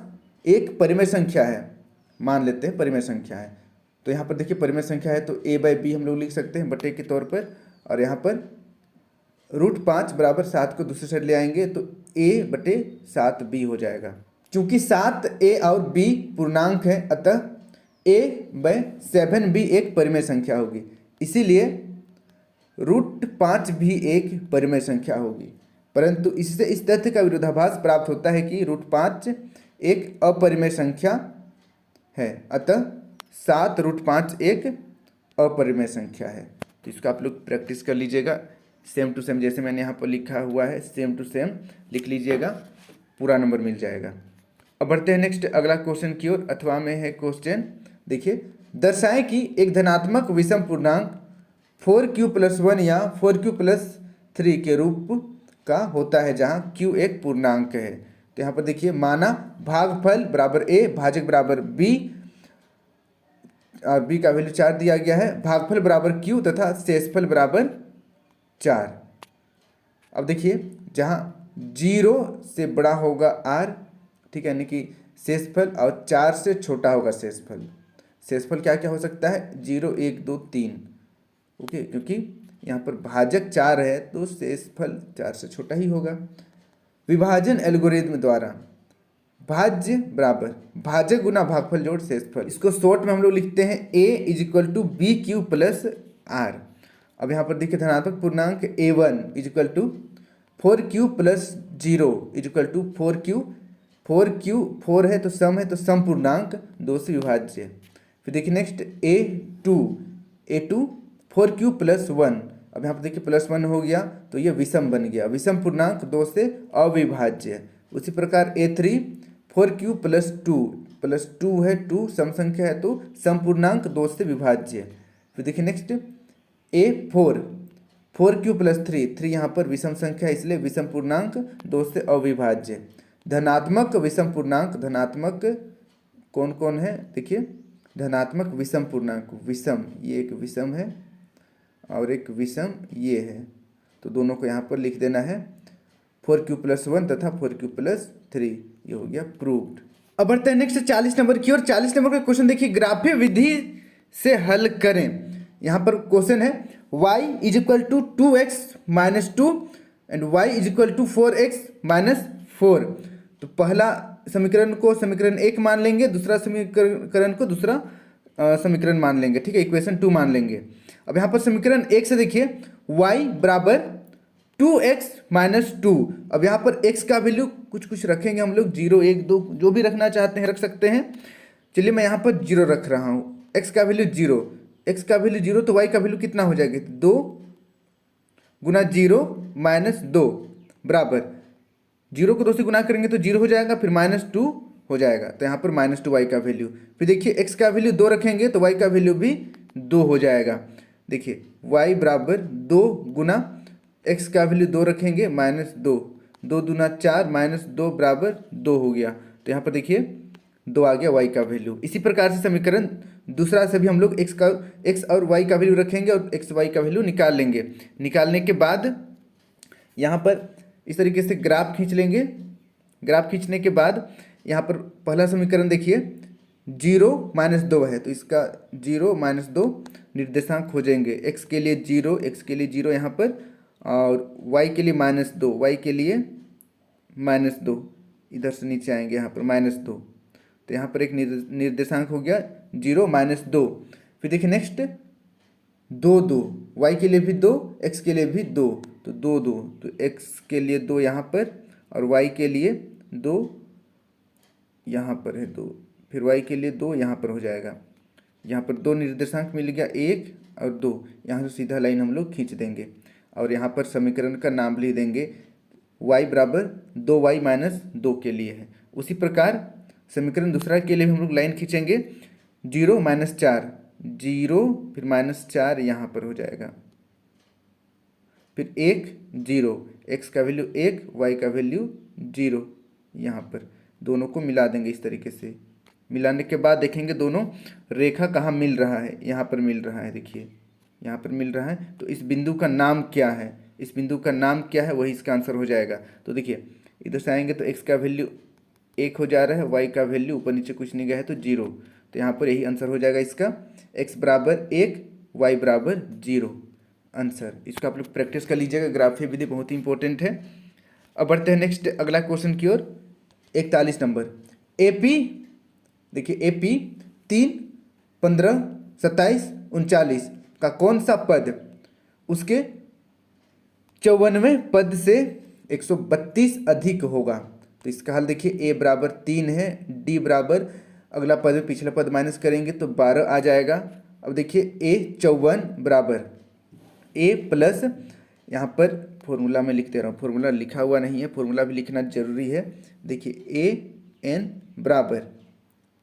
एक परिमेय संख्या है, मान लेते हैं परिमेय संख्या है। तो यहाँ पर देखिए परिमेय संख्या है तो a/b हम लोग लिख सकते हैं बटे के तौर पर, और यहाँ पर √5 बराबर 7 को दूसरे साइड ले आएंगे तो a/7b हो जाएगा। चूंकि 7a और b पूर्णांक है अतः a/7b एक परिमेय संख्या होगी, इसीलिए √5 भी एक परिमेय संख्या होगी। परंतु इससे इस तथ्य का विरोधाभास प्राप्त होता है कि √5 एक अपरिमेय संख्या है, अतः 7√5 एक अपरिमेय संख्या है। तो इसको आप लोग प्रैक्टिस कर लीजिएगा, सेम टू सेम जैसे मैंने यहाँ पर लिखा हुआ है सेम टू सेम लिख लीजिएगा, पूरा नंबर मिल जाएगा। अब बढ़ते हैं नेक्स्ट अगला क्वेश्चन की ओर, अथवा में है क्वेश्चन। देखिए, दर्शाएं कि एक धनात्मक विषम पूर्णांक 4q+1 या 4q+3 के रूप का होता है जहाँ q एक पूर्णांक है। तो यहाँ पर देखिए, माना भागफल बराबर a, भाजक बराबर b और b का वैल्यू 4 दिया गया है, भागफल बराबर q तथा शेषफल बराबर 4। अब देखिए, जहाँ 0 से बड़ा होगा r, ठीक है, यानी कि शेषफल, और 4 से छोटा होगा शेषफल। शेषफल क्या क्या हो सकता है, 0, 1, 2, 3, ओके, क्योंकि यहाँ पर भाजक 4 है तो शेषफल 4 से छोटा ही होगा। विभाजन एल्गोरिथम द्वारा भाज्य बराबर भाजक गुना भागफल जोड़ शेषफल, इसको शॉर्ट में हम लोग लिखते हैं a = bq+r। अब यहाँ पर देखिए, धनात्मक पूर्णांक a1 = 4q+0 = 4q 4 है तो सम पूर्णांक 2 से विभाज्य। फिर देखिए नेक्स्ट a2 4q+1। अब यहाँ पर देखिए +1 हो गया तो ये विषम बन गया, विषम पूर्णांक 2 से अविभाज्य। उसी प्रकार a3 4q+2 है, 2 सम संख्या है तो सम पूर्णांक 2 से विभाज्य। फिर देखिए नेक्स्ट a4 4q+3, 3 यहाँ पर विषम संख्या है इसलिए विषम पूर्णांक 2 से अविभाज्य। धनात्मक विषम पूर्णांक, धनात्मक कौन कौन है, देखिए धनात्मक विषम पूर्णांक, विषम ये एक विषम है और एक विषम ये है, तो दोनों को यहाँ पर लिख देना है 4q+1 तथा 4q+3, ये हो गया प्रूव्ड। अब बढ़ते हैं नेक्स्ट 40 नंबर की ओर। 40 नंबर का क्वेश्चन देखिए, ग्राफीय विधि से हल करें। यहाँ पर क्वेश्चन है y = 2x - 2 and y = 4x - 4। तो पहला समीकरण को समीकरण 1 मान लेंगे, दूसरा समीकरण को दूसरा समीकरण मान लेंगे, ठीक है, इक्वेशन 2 मान लेंगे। अब यहाँ पर समीकरण 1 से देखिए y बराबर 2x - 2। अब यहाँ पर x का वैल्यू कुछ रखेंगे हम लोग, 0, 1, 2 जो भी रखना चाहते हैं रख सकते हैं। चलिए मैं यहाँ पर 0 रख रहा हूँ, x का वैल्यू 0, x का वैल्यू 0 तो y का वैल्यू कितना हो जाएगा, 2 गुना 0 - 2 बराबर 0 को 2 से गुना करेंगे तो 0 हो जाएगा, फिर -2 हो जाएगा, तो यहाँ पर -2 y का वैल्यू। फिर देखिए x का वैल्यू 2 रखेंगे तो y का वैल्यू भी 2 हो जाएगा। देखिए y बराबर 2 गुना x का वैल्यू 2 रखेंगे -2, 2 दूना 4 -2 बराबर 2 हो गया। तो यहाँ पर देखिए 2 आ गया y का वैल्यू। इसी प्रकार से समीकरण दूसरा से भी हम लोग x और y का वैल्यू रखेंगे और x y का वैल्यू निकाल लेंगे। निकालने के बाद यहाँ पर इस तरीके से ग्राफ खींच लेंगे। ग्राफ खींचने के बाद यहाँ पर पहला समीकरण देखिए 0 - 2 है, तो इसका 0 - 2 निर्देशांक हो जाएंगे। x के लिए 0, x के लिए 0 यहाँ पर, और y के लिए -2, y के लिए -2, इधर से नीचे आएंगे यहाँ पर -2, तो यहाँ पर एक निर्देशांक हो गया 0 - 2। फिर देखिए नेक्स्ट 2 2, y के लिए भी 2, x के लिए भी 2, तो 2 2, तो x के लिए 2 यहाँ पर और y के लिए 2 यहाँ पर है 2, फिर y के लिए 2 यहाँ पर हो जाएगा। यहाँ पर 2 निर्देशांक मिल गया, 1 और 2, यहाँ से सीधा लाइन हम लोग खींच देंगे और यहाँ पर समीकरण का नाम लिख देंगे y बराबर 2y - 2 के लिए है। उसी प्रकार समीकरण दूसरा के लिए भी हम लोग लाइन खींचेंगे 0 - 4, 0 फिर -4 यहाँ पर हो जाएगा, फिर 1 0, x का वैल्यू 1, y का वैल्यू 0, यहाँ पर दोनों को मिला देंगे। इस तरीके से मिलाने के बाद देखेंगे दोनों रेखा कहाँ मिल रहा है, यहाँ पर मिल रहा है, देखिए यहाँ पर मिल रहा है। तो इस बिंदु का नाम क्या है, इस बिंदु का नाम क्या है, वही इसका आंसर हो जाएगा। तो देखिए इधर से आएंगे तो x का वैल्यू 1 हो जा रहा है, y का वैल्यू ऊपर नीचे कुछ नहीं गया है तो 0, तो यहाँ पर यही आंसर हो जाएगा इसका, x बराबर 1, y बराबर 0 आंसर। इसको आप लोग प्रैक्टिस कर लीजिएगा, ग्राफीय विधि बहुत ही इंपॉर्टेंट है। अब बढ़ते हैं नेक्स्ट अगला क्वेश्चन की ओर। 41 नंबर AP, देखिए AP 3 15 27 39 का कौन सा पद उसके 54वें पद से 132 अधिक होगा। तो इसका हल देखिए a बराबर 3 है, d बराबर अगला पद में पिछला पद माइनस करेंगे तो 12 आ जाएगा। अब देखिए a 54 बराबर a प्लस, यहाँ पर फॉर्मूला में लिख दे रहा हूँ, फॉर्मूला लिखा हुआ नहीं है, फॉर्मूला भी लिखना जरूरी है। देखिए an बराबर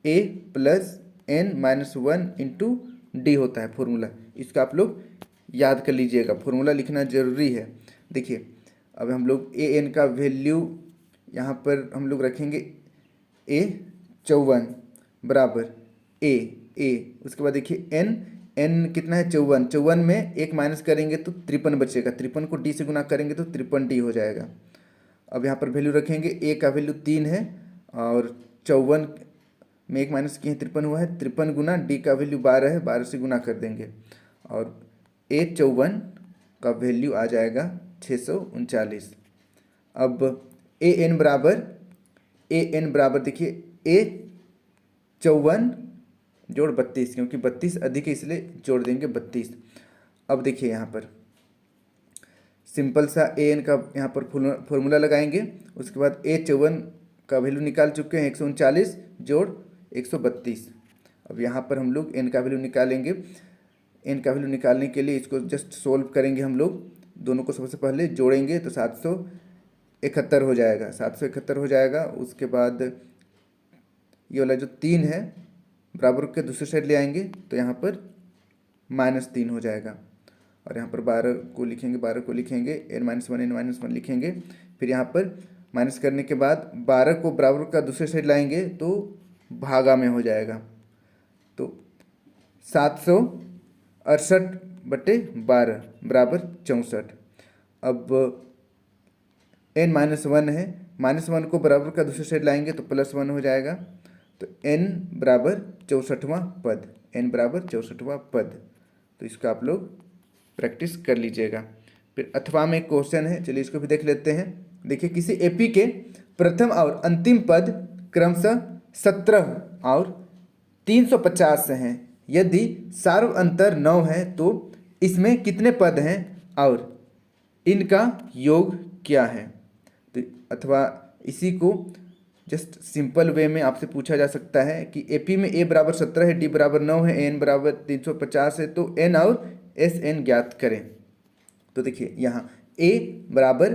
a plus n - 1 into D होता है फॉर्मूला, इसका आप लोग याद कर लीजिएगा, फॉर्मूला लिखना जरूरी है। देखिए अब हम लोग an का वैल्यू यहाँ पर हम लोग रखेंगे a 54 बराबर a, उसके बाद देखिए n कितना है 54, 54 में 1 माइनस करेंगे तो 53 बचेगा, 53 को d से गुना करेंगे तो 53d हो जाएगा। अब यहाँ पर वैल्यू रखेंगे, a का वैल्यू 3 है और 54 में 1 माइनस किए 53 हुआ है, 53 गुना d का वैल्यू 12 है, 12 से गुना कर देंगे और a 54 का वैल्यू आ जाएगा 639। अब an बराबर देखिए a 54 जोड़ 32, क्योंकि 32 अधिक है इसलिए जोड़ देंगे 32। अब देखिए यहाँ पर सिंपल सा an का यहाँ पर फॉर्मूला लगाएंगे, उसके बाद a 54 का वैल्यू निकाल चुके हैं 139 जोड़ 132। अब यहाँ पर हम लोग n का वैल्यू निकालेंगे। n का वैल्यू निकालने के लिए इसको जस्ट सोल्व करेंगे, हम लोग दोनों को सबसे पहले जोड़ेंगे तो 771 हो जाएगा, 771 हो जाएगा। उसके बाद ये वाला जो 3 है बराबर के दूसरे साइड ले आएंगे तो यहाँ पर -3 हो जाएगा और यहाँ पर 12 को लिखेंगे, 12 को लिखेंगे, n-1 लिखेंगे। फिर यहाँ पर माइनस करने के बाद 12 को बराबर का दूसरे साइड लाएंगे तो भागा में हो जाएगा, तो 768/12 बराबर 64। अब n-1 है, -1 को बराबर का दूसरे साइड लाएंगे तो +1 हो जाएगा, तो n बराबर 64वां पद, n बराबर 64वां पद। तो इसका आप लोग प्रैक्टिस कर लीजिएगा। फिर अथवा में एक क्वेश्चन है, चलिए इसको भी देख लेते हैं। देखिए किसी एपी के प्रथम और अंतिम पद क्रमशः 17 और 350 हैं, यदि सार्व अंतर 9 है तो इसमें कितने पद हैं और इनका योग क्या है। तो अथवा इसी को जस्ट सिंपल वे में आपसे पूछा जा सकता है कि एपी में a बराबर 17 है, d बराबर 9 है, n बराबर 350 है, तो n और एस एन ज्ञात करें। तो तो देखिए यहाँ a बराबर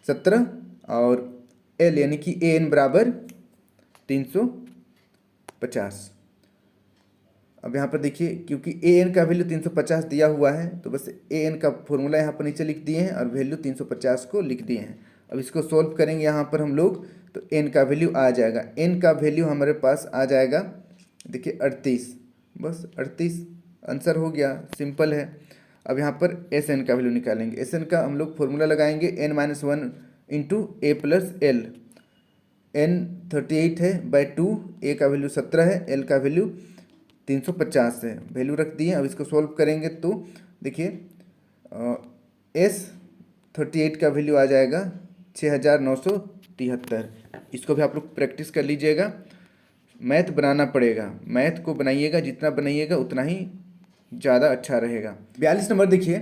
17 और l यानी कि an बराबर 350। अब यहाँ पर देखिए क्योंकि an का वैल्यू 350 दिया हुआ है तो बस an का फॉर्मूला यहाँ पर नीचे लिख दिए हैं और वैल्यू 350 को लिख दिए हैं। अब इसको सॉल्व करेंगे यहाँ पर हम लोग तो n का वैल्यू आ जाएगा, n का वैल्यू हमारे पास आ जाएगा देखिए 38, बस 38 आंसर हो गया, सिंपल है। अब यहाँ पर एस एन का वैल्यू निकालेंगे, एस एन का हम लोग फॉर्मूला लगाएंगे n-1 इंटू ए प्लस एल। n 38 है बाय 2, ए का वैल्यू 17 है, एल का वैल्यू 350 है, वैल्यू रख दिए। अब इसको सॉल्व करेंगे तो देखिए एस 38 का वैल्यू आ जाएगा 6973। इसको भी आप लोग प्रैक्टिस कर लीजिएगा, मैथ बनाना पड़ेगा, मैथ को बनाइएगा, जितना बनाइएगा उतना ही ज़्यादा अच्छा रहेगा। 42 नंबर देखिए,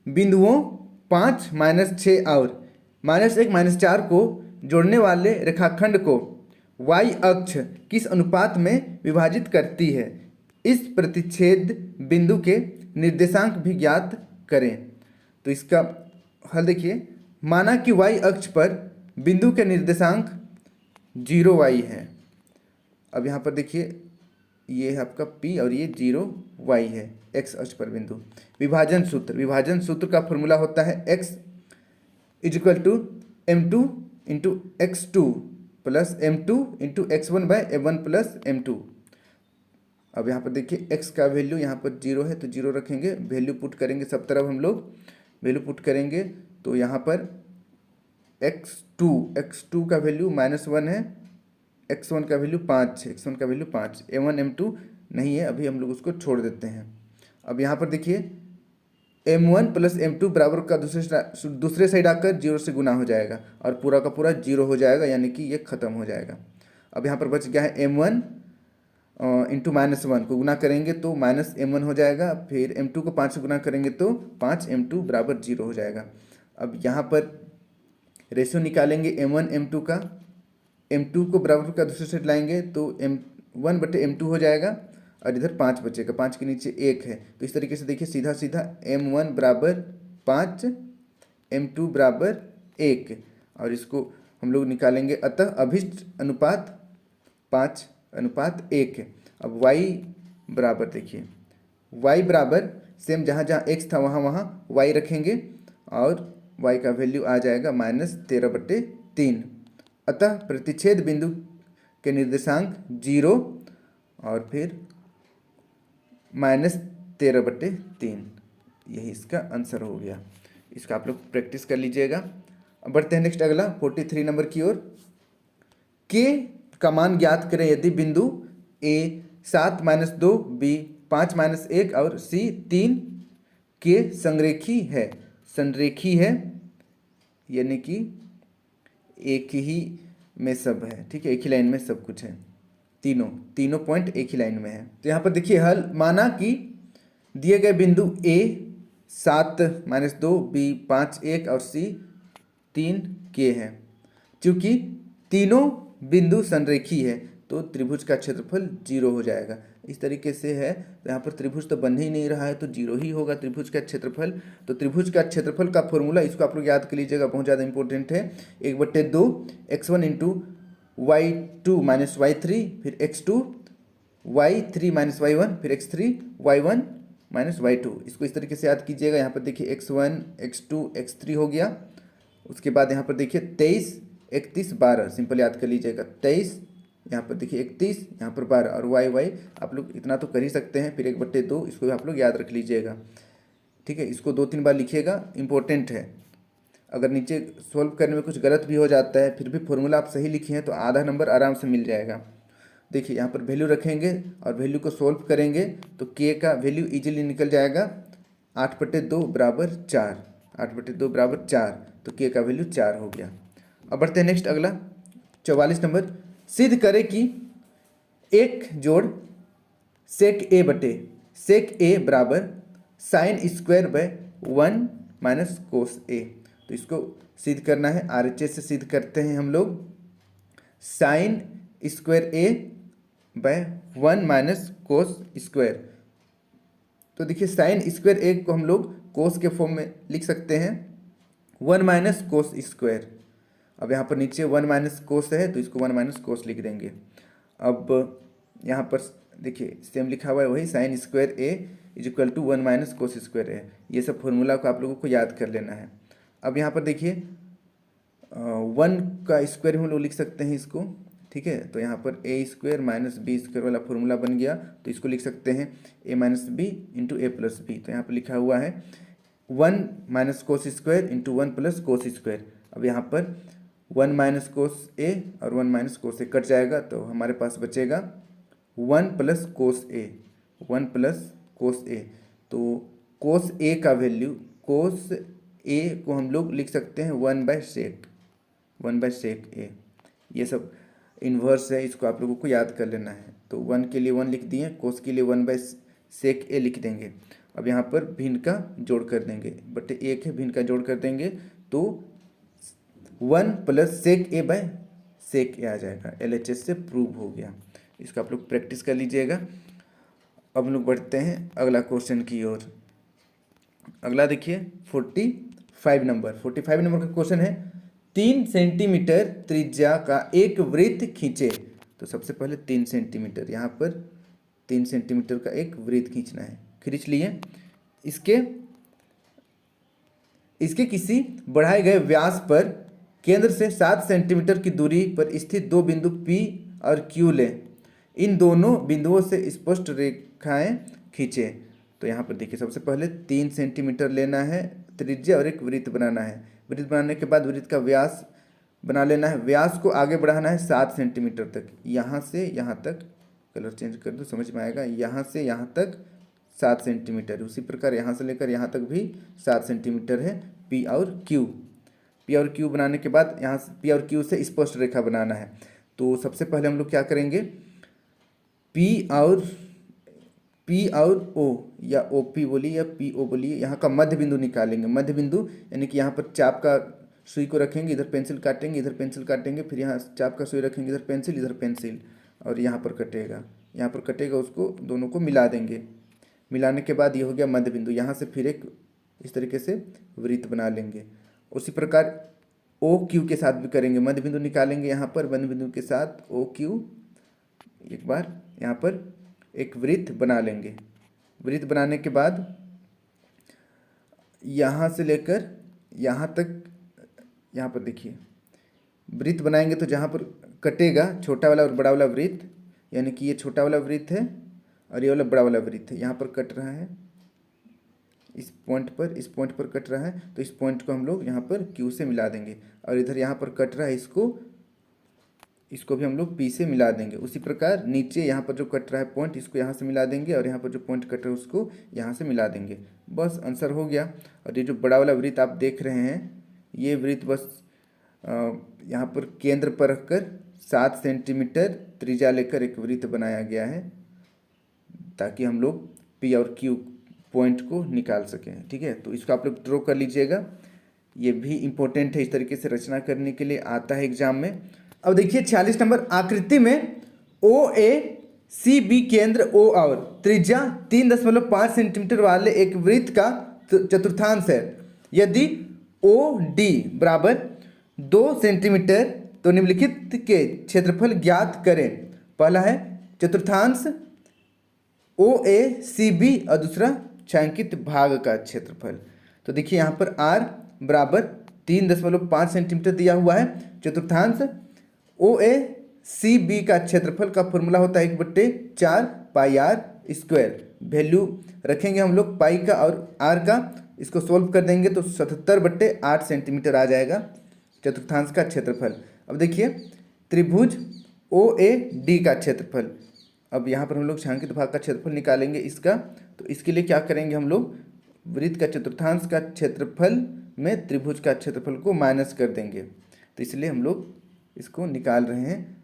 बिंदुओं 5, -6 और -1, -4 को जोड़ने वाले रेखाखंड को y अक्ष किस अनुपात में विभाजित करती है? इस प्रतिच्छेद बिंदु के निर्देशांक भी ज्ञात करें। तो इसका हल देखिए, माना कि y अक्ष पर बिंदु के निर्देशांक 0y है। अब यहाँ पर देखिए ये है आपका p और ये 0y है x अक्ष पर बिंदु। विभाजन सूत्र का फॉर्मूला होता है x = m2 × x2 plus m2 × x1/m1 plus m2। अब यहाँ पर देखिए x का वैल्यू यहाँ पर 0 है तो 0 रखेंगे, वैल्यू पुट करेंगे सब तरफ हम लोग वैल्यू पुट करेंगे तो यहाँ पर x2 का वैल्यू -1 है, x1 का वैल्यू 5 है, x1 का वैल्यू 5, m1 m2 नहीं है, अभी हम लोग उसको छोड़ देते हैं। अब यहाँ पर देखिए m1 प्लस m2 बराबर का दूसरे साइड आकर 0 से गुना हो जाएगा और पूरा का पूरा 0 हो जाएगा, यानी कि ये ख़त्म हो जाएगा। अब यहाँ पर बच गया है m1 इंटू -1 को गुना करेंगे तो -m1 हो जाएगा, फिर m2 को 5 से गुना करेंगे तो 5m2 बराबर 0 हो जाएगा। अब यहाँ पर रेशियो निकालेंगे m1 m2 का, m2 को बराबर का दूसरे साइड लाएंगे तो m1/m2 हो जाएगा और इधर 5 बचेगा, 5 के नीचे 1 है। तो इस तरीके से देखिए सीधा सीधा m1 बराबर 5, m2 बराबर 1 और इसको हम लोग निकालेंगे, अतः अभिष्ट अनुपात 5:1 है। अब y बराबर देखिए y बराबर सेम जहाँ जहाँ x था वहाँ वहाँ y रखेंगे और y का वैल्यू आ जाएगा -13/3। अतः प्रतिच्छेद बिंदु के निर्देशांक 0 और फिर -13/3, यही इसका आंसर हो गया। इसका आप लोग प्रैक्टिस कर लीजिएगा। अब बढ़ते हैं नेक्स्ट अगला 43 नंबर की ओर। k का मान ज्ञात करें यदि बिंदु a 7-2, b 5-1 और c 3 के संरेखी है, यानी कि एक ही में सब है, ठीक है, एक ही लाइन में सब कुछ है, तीनों पॉइंट एक ही लाइन में है। तो यहाँ पर देखिए हल, माना कि दिए गए बिंदु a 7-2, b 5-1 और c 3 के हैं। चूँकि तीनों बिंदु संरेखी है तो त्रिभुज का क्षेत्रफल 0 हो जाएगा। इस तरीके से है तो यहाँ पर त्रिभुज तो बन ही नहीं रहा है तो 0 ही होगा त्रिभुज का क्षेत्रफल। तो त्रिभुज का क्षेत्रफल का फॉर्मूला इसको आप लोग याद कर लीजिएगा, बहुत ज़्यादा इंपॉर्टेंट है। 1/2 x1 × y2 - y3 फिर x2 y3 - y1 फिर x3 y1 - y2। इसको इस तरीके से याद कीजिएगा। यहाँ पर देखिए x1 x2 x3 हो गया। उसके बाद यहाँ पर देखिए 23 31 12, सिंपल याद कर लीजिएगा 23, यहाँ पर देखिए 31, यहाँ पर 12 और y आप लोग इतना तो कर ही सकते हैं। फिर 1/2 इसको भी आप लोग याद रख लीजिएगा, ठीक है। इसको 2-3 बार लिखिएगा, इंपॉर्टेंट है। अगर नीचे सॉल्व करने में कुछ गलत भी हो जाता है फिर भी फॉर्मूला आप सही लिखे हैं तो आधा नंबर आराम से मिल जाएगा। देखिए यहाँ पर वैल्यू रखेंगे और वैल्यू को सॉल्व करेंगे तो k का वैल्यू इजीली निकल जाएगा 8/2 बराबर 4, 8/2 बराबर 4, तो k का वैल्यू 4 हो गया। अब बढ़ते हैं नेक्स्ट अगला 44 नंबर। सिद्ध करें कि एक जोड़ सेक ए बराबर sin² 1 - cos a। तो इसको सिद्ध करना है, RHS से सिद्ध करते हैं हम लोग। sin² 1 - cos²। तो देखिए sin² को हम लोग कोस के फॉर्म में लिख सकते हैं 1 माइनस कोस स्क्वायर। अब यहाँ पर नीचे 1 माइनस कोस है तो इसको 1 माइनस कोस लिख देंगे। अब यहाँ पर देखिए सेम लिखा हुआ है वही sine square A is equal to 1 minus cos square A. ये सब फॉर्मूला को आप लोगों को याद कर लेना है। अब यहाँ पर देखिए 1 का स्क्वायर हम लोग लिख सकते हैं इसको, ठीक है। तो यहाँ पर ए स्क्वायर माइनस बी स्क्वायर वाला फॉर्मूला बन गया, तो इसको लिख सकते हैं ए माइनस बी इंटू ए प्लस बी। तो यहाँ पर लिखा हुआ है 1 minus cos square into 1 plus cos square. अब यहाँ पर 1 माइनस कोस ए और 1 माइनस कोस ए कट जाएगा, तो हमारे पास बचेगा 1 प्लस कोस ए, 1 प्लस कोस ए। तो कोस ए का वैल्यू, कोस ए को हम लोग लिख सकते हैं 1/sec ए। ये सब इन्वर्स है, इसको आप लोगों को याद कर लेना है। तो 1 के लिए 1 लिख दिए, कोस के लिए 1/sec ए लिख देंगे। अब यहाँ पर भिन्न का जोड़ कर देंगे, बटे 1 है, भिन्न का जोड़ कर देंगे तो 1 प्लस sec a आ जाएगा। LHS से प्रूव हो गया। इसका आप लोग प्रैक्टिस कर लीजिएगा। अब हम लोग बढ़ते हैं अगला क्वेश्चन की ओर। अगला देखिए 45 नंबर का क्वेश्चन है 3 सेंटीमीटर त्रिज्या का एक वृत्त खींचे। तो सबसे पहले 3 सेंटीमीटर, यहाँ पर 3 सेंटीमीटर का एक वृत्त खींचना है। खींच लिए। इसके किसी बढ़ाए गए व्यास पर केंद्र से 7 सेंटीमीटर की दूरी पर स्थित दो बिंदु P और Q लें। इन दोनों बिंदुओं से स्पष्ट रेखाएं खींचे। तो यहाँ पर देखिए सबसे पहले 3 सेंटीमीटर लेना है त्रिज्या और एक वृत्त बनाना है। वृत्त बनाने के बाद वृत्त का व्यास बना लेना है। व्यास को आगे बढ़ाना है 7 सेंटीमीटर तक, यहाँ से यहाँ तक, कलर चेंज कर दो समझ में आएगा, यहाँ से यहाँ तक 7 सेंटीमीटर। उसी प्रकार यहाँ से लेकर यहाँ तक भी 7 सेंटीमीटर है। P और Q बनाने के बाद यहाँ से P और Q से स्पष्ट रेखा बनाना है। तो सबसे पहले हम लोग क्या करेंगे, P और O या OP बोलिए या PO बोलिए, यहाँ का मध्य बिंदु निकालेंगे। मध्य बिंदु यानी कि यहाँ पर चाप का सुई को रखेंगे, इधर पेंसिल काटेंगे, इधर पेंसिल काटेंगे, फिर यहाँ चाप का सुई रखेंगे, इधर पेंसिल और यहाँ पर कटेगा, उसको दोनों को मिला देंगे। मिलाने के बाद ये हो गया मध्य बिंदु। यहाँ से फिर एक इस तरीके से वृत्त बना लेंगे। उसी प्रकार OQ के साथ भी करेंगे। मध्य बिंदु निकालेंगे, यहाँ पर मध्य बिंदु के साथ OQ एक बार यहाँ पर एक वृत्त बना लेंगे। वृत्त बनाने के बाद यहाँ से लेकर यहाँ तक, यहाँ पर देखिए वृत्त बनाएंगे तो जहाँ पर कटेगा छोटा वाला और बड़ा वाला वृत्त, यानी कि ये छोटा वाला वृत्त है और ये वाला बड़ा वाला वृत्त है, यहाँ पर कट रहा है इस पॉइंट पर कट रहा है। तो इस पॉइंट को हम लोग यहाँ पर Q से मिला देंगे और इधर यहाँ पर कट रहा है, इसको भी हम लोग P से मिला देंगे। उसी प्रकार नीचे यहाँ पर जो कट रहा है पॉइंट, इसको यहाँ से मिला देंगे और यहाँ पर जो पॉइंट कट रहा है उसको यहाँ से मिला देंगे। बस आंसर हो गया। और ये जो बड़ा वाला वृत्त आप देख रहे हैं, ये वृत्त बस यहाँ पर केंद्र पर रखकर 7 सेंटीमीटर त्रिज्या लेकर एक वृत्त बनाया गया है, ताकि हम लोग P और Q पॉइंट को निकाल सकें। ठीक है, तो इसको आप लोग ड्रॉ कर लीजिएगा। ये भी इम्पोर्टेंट है, इस तरीके से रचना करने के लिए आता है एग्जाम में। अब देखिए 46 नंबर, आकृति में OACB केंद्र O और त्रिज्या 3.5 सेंटीमीटर वाले एक वृत्त का चतुर्थांश है। यदि OD बराबर 2 सेंटीमीटर तो निम्नलिखित के क्षेत्रफल ज्ञात करें। पहला है चतुर्थांश OACB और दूसरा छायांकित भाग का क्षेत्रफल। तो देखिए यहाँ पर R बराबर 3.5 सेंटीमीटर दिया हुआ है। चतुर्थांश OACB का क्षेत्रफल का फॉर्मूला होता है 1/4 पाई R स्क्वायर। वैल्यू रखेंगे हम लोग पाई का और R का, इसको सोल्व कर देंगे तो 77/8 सेंटीमीटर आ जाएगा चतुर्थांश का क्षेत्रफल। अब देखिए त्रिभुज OAD का क्षेत्रफल। अब यहाँ पर हम लोग छायांकित भाग का क्षेत्रफल निकालेंगे इसका। तो इसके लिए क्या करेंगे, हम लोग वृत्त का चतुर्थांश का क्षेत्रफल में त्रिभुज का क्षेत्रफल को माइनस कर देंगे। तो इसलिए हम लोग इसको निकाल रहे हैं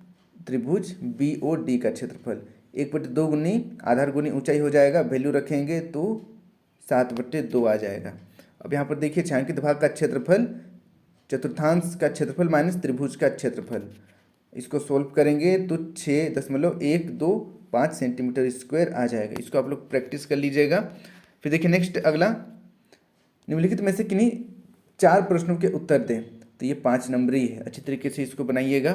त्रिभुज BOD का क्षेत्रफल। 1/2 गुनी आधार गुनी ऊंचाई हो जाएगा, वैल्यू रखेंगे तो 7/2 आ जाएगा। अब यहाँ पर देखिए छायांकित भाग का क्षेत्रफल, चतुर्थांश का क्षेत्रफल माइनस त्रिभुज का क्षेत्रफल, इसको सोल्व करेंगे तो 6.125 सेंटीमीटर स्क्वायर आ जाएगा। इसको आप लोग प्रैक्टिस कर लीजिएगा। फिर देखिए नेक्स्ट अगला निम्नलिखित में से किन्हीं 4 प्रश्नों के उत्तर दें। तो ये 5 नंबरी है, अच्छी तरीके से इसको बनाइएगा।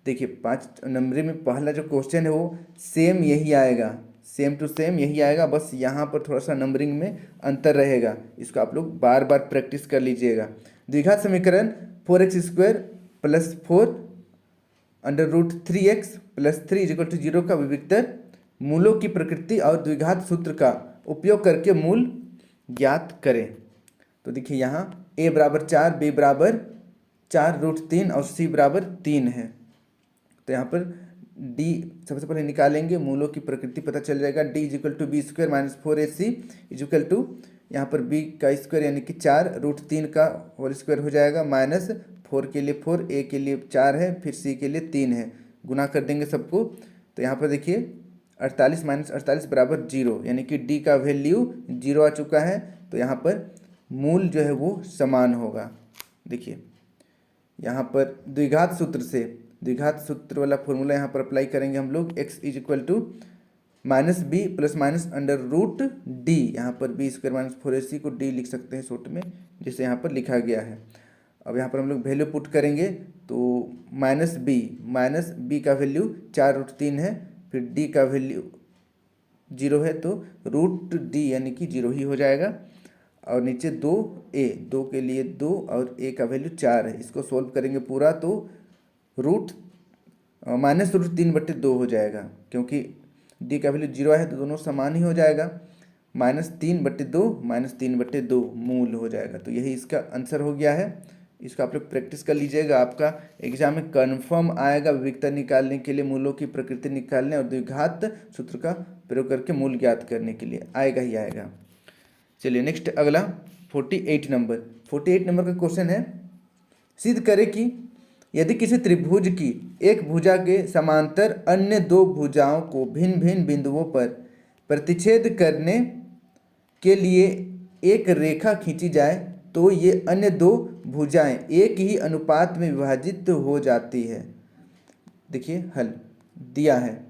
देखिए 5 नंबरी में पहला जो क्वेश्चन है वो सेम यही आएगा, सेम टू सेम यही आएगा, बस यहाँ पर थोड़ा सा नंबरिंग में अंतर रहेगा। इसको आप लोग बार बार प्रैक्टिस कर लीजिएगा। द्विघात समीकरण 4x² + 4 √3x + 3 = 0 का विविक्तर मूलों की प्रकृति और द्विघात सूत्र का उपयोग करके मूल ज्ञात करें। तो देखिए यहाँ a = 4, b = 4√3 और c = 3 है। तो यहाँ पर d सबसे पहले निकालेंगे, मूलों की प्रकृति पता चल जाएगा। d = b² - 4ac = यहाँ पर b का स्क्वायर यानी कि 4√3 का होल स्क्वायर हो जाएगा, माइनस 4 के लिए 4, a के लिए 4 है, फिर c के लिए 3 है, गुना कर देंगे सबको। तो यहाँ पर देखिए 48 - 48 = 0, यानी कि d का वैल्यू 0 आ चुका है। तो यहाँ पर मूल जो है वो समान होगा। देखिए यहाँ पर द्विघात सूत्र से, द्विघात सूत्र वाला फॉर्मूला यहाँ पर अप्लाई करेंगे हम लोग। x = -b ± √d, यहाँ पर b² - 4ac को d लिख सकते हैं शॉर्ट में, जिसे यहाँ पर लिखा गया है। अब यहाँ पर हम लोग वैल्यू पुट करेंगे तो -b का वैल्यू 4√3 है, फिर d का वैल्यू 0 है, तो √d यानी कि 0 ही हो जाएगा। और नीचे 2a, 2 के लिए 2 और a का वैल्यू 4 है। इसको सोल्व करेंगे पूरा तो -√3/2 हो जाएगा, क्योंकि d का वैल्यू 0 है तो दोनों समान ही हो जाएगा। -3/2 -3/2 मूल हो जाएगा। तो यही इसका आंसर हो गया है। इसको आप लोग प्रैक्टिस कर लीजिएगा, आपका एग्जाम में कन्फर्म आएगा। विविधता निकालने के लिए, मूलों की प्रकृति निकालने और द्विघात सूत्र का प्रयोग करके मूल ज्ञात करने के लिए आएगा ही आएगा। चलिए नेक्स्ट अगला 48 नंबर का क्वेश्चन है, सिद्ध करें कि यदि किसी त्रिभुज की एक भुजा के समांतर अन्य 2 भुजाओं को भिन्न भिन्न बिंदुओं पर प्रतिच्छेद करने के लिए एक रेखा खींची जाए तो ये अन्य 2 भुजाएं एक ही अनुपात में विभाजित हो जाती है। देखिए हल दिया है,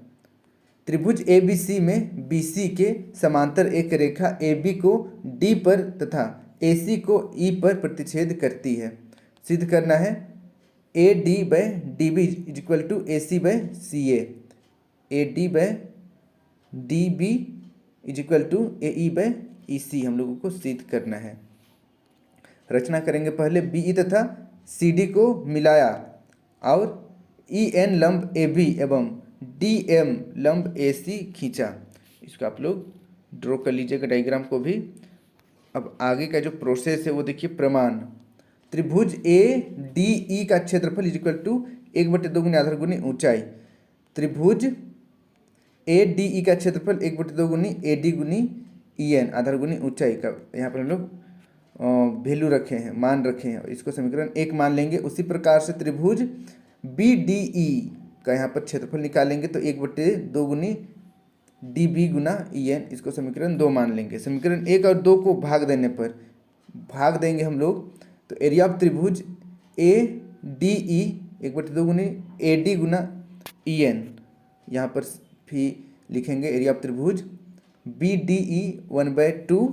त्रिभुज ABC में BC के समांतर एक रेखा AB को D पर तथा AC को E पर प्रतिच्छेद करती है। सिद्ध करना है AD/DB = AC/CA, AD/DB = AE/EC हम लोगों को सिद्ध करना है। रचना करेंगे, पहले BE तथा CD को मिलाया और EN लंब AB एवं DM लंब AC खींचा। इसको आप लोग ड्रॉ कर लीजिएगा डायग्राम को भी। अब आगे का जो प्रोसेस है वो देखिए, प्रमाण त्रिभुज ADE का क्षेत्रफल = 1/2 आधार गुनी ऊंचाई। त्रिभुज ADE का क्षेत्रफल 1/2 AD गुनी EN आधार गुनी ऊंचाई का यहाँ पर हम लोग वैल्यू रखे हैं, मान रखे हैं। इसको समीकरण 1 मान लेंगे। उसी प्रकार से त्रिभुज BDE का यहाँ पर क्षेत्रफल निकालेंगे तो 1/2 DB गुना EN, इसको समीकरण 2 मान लेंगे। समीकरण 1 और 2 को भाग देने पर भाग देंगे हम लोग, तो एरिया ऑफ त्रिभुज ADE 1/2 AD गुना EN, यहाँ पर भी लिखेंगे एरिया ऑफ त्रिभुज BDE 1/2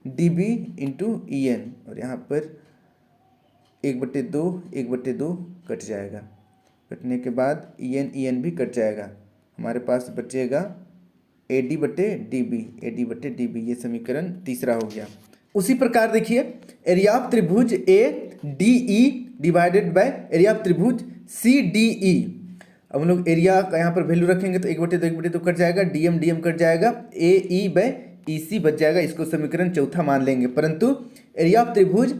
DB × EN, और यहाँ पर 1/2 कट जाएगा। कटने के बाद EN भी कट जाएगा, हमारे पास बचेगा AD/DB, ये समीकरण तीसरा हो गया। उसी प्रकार देखिए, एरिया ऑफ त्रिभुज ADE divided by area of त्रिभुज CDE। अब हम लोग एरिया का यहाँ पर वैल्यू रखेंगे तो 1/2 कट जाएगा, DM कट जाएगा, AE/EC बच जाएगा। इसको समीकरण चौथा मान लेंगे। परंतु एरिया ऑफ त्रिभुज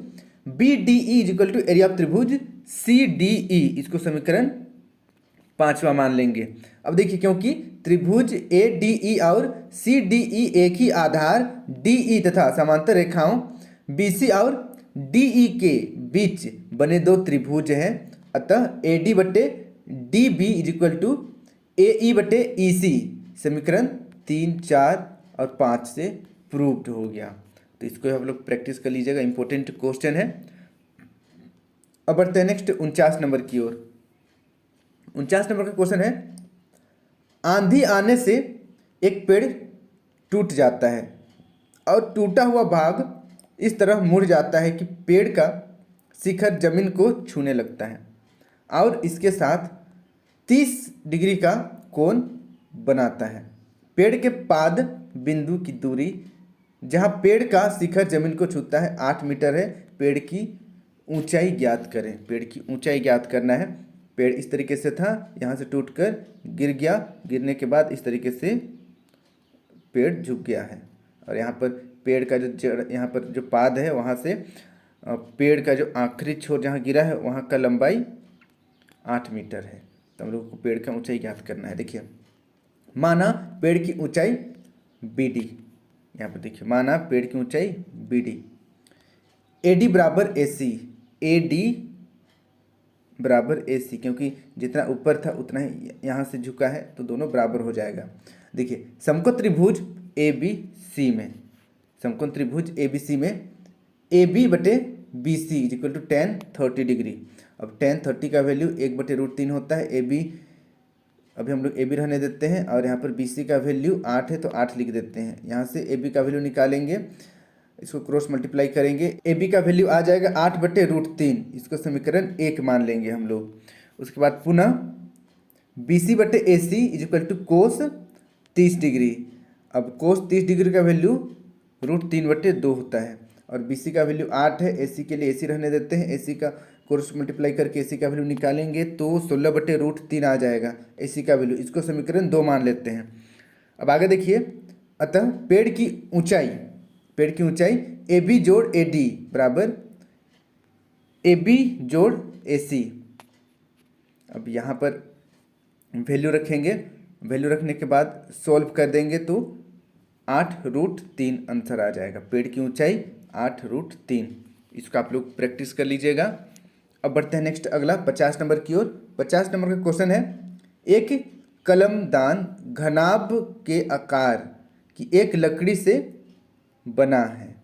BDE = एरिया ऑफ त्रिभुज CDE, इसको समीकरण 5वां मान लेंगे। अब देखिए, क्योंकि त्रिभुज ADE और CDE एक ही आधार DE तथा समांतर रेखाओं BC और DE के बीच बने 2 त्रिभुज हैं, अतः AD/DB = AE/EC समीकरण 3, 4 और 5 से प्रूव्ड हो गया। तो इसको हम लोग प्रैक्टिस कर लीजिएगा, इंपॉर्टेंट क्वेश्चन है। अब बढ़ते हैं नेक्स्ट 49 नंबर की ओर। 49 नंबर का क्वेश्चन है, आंधी आने से एक पेड़ टूट जाता है और टूटा हुआ भाग इस तरह मुड़ जाता है कि पेड़ का शिखर जमीन को छूने लगता है और इसके साथ 30 डिग्री का कोण बनाता है। पेड़ के पाद बिंदु की दूरी जहाँ पेड़ का शिखर जमीन को छूता है 8 मीटर है। पेड़ की ऊंचाई ज्ञात करें। पेड़ की ऊंचाई ज्ञात करना है। पेड़ इस तरीके से था, यहाँ से टूटकर गिर गया, गिरने के बाद इस तरीके से पेड़ झुक गया है और यहाँ पर पेड़ का जो जड़, यहाँ पर जो पाद है वहाँ से पेड़ का जो आखिरी छोर जहाँ गिरा है वहाँ का लंबाई 8 मीटर है। तो हम लोग को पेड़ का ऊंचाई ज्ञात करना है। देखिए, माना पेड़ की ऊंचाई BD, यहाँ पर देखिए माना पेड़ की ऊंचाई BD, AD बराबर AC, AD बराबर AC, क्योंकि जितना ऊपर था उतना ही यहाँ से झुका है तो दोनों बराबर हो जाएगा। देखिए, समकोण त्रिभुज ABC में, समकोण त्रिभुज ABC में AB बटे BC is equal to tan 30 degree. अब tan 30 का वैल्यू 1/√3 होता है। AB अभी हम लोग AB रहने देते हैं और यहाँ पर BC का वैल्यू 8 है तो 8 लिख देते हैं। यहाँ से AB का वैल्यू निकालेंगे, इसको क्रॉस मल्टीप्लाई करेंगे, AB का वैल्यू आ जाएगा 8/√3। इसको समीकरण 1 मान लेंगे हम लोग। उसके बाद पुनः BC बटे AC is equal to cos 30 degree. अब कोस 30 डिग्री का वैल्यू √3/2 होता है और BC का वैल्यू 8 है। AC के लिए AC रहने देते हैं, AC का क्रॉस मल्टीप्लाई करके AC का वैल्यू निकालेंगे तो 16/√3 आ जाएगा AC का वैल्यू। इसको समीकरण 2 मान लेते हैं। अब आगे देखिए, अतः पेड़ की ऊंचाई AB जोड़ AD बराबर AB जोड़ AC। अब यहाँ पर वैल्यू रखेंगे, वैल्यू रखने के बाद सॉल्व कर देंगे तो 8√3 आंसर आ जाएगा। पेड़ की ऊंचाई 8√3। इसको आप लोग प्रैक्टिस कर लीजिएगा। अब बढ़ते हैं नेक्स्ट अगला 50 नंबर की ओर। 50 नंबर का क्वेश्चन है, एक कलमदान घनाभ के आकार की एक लकड़ी से बना है।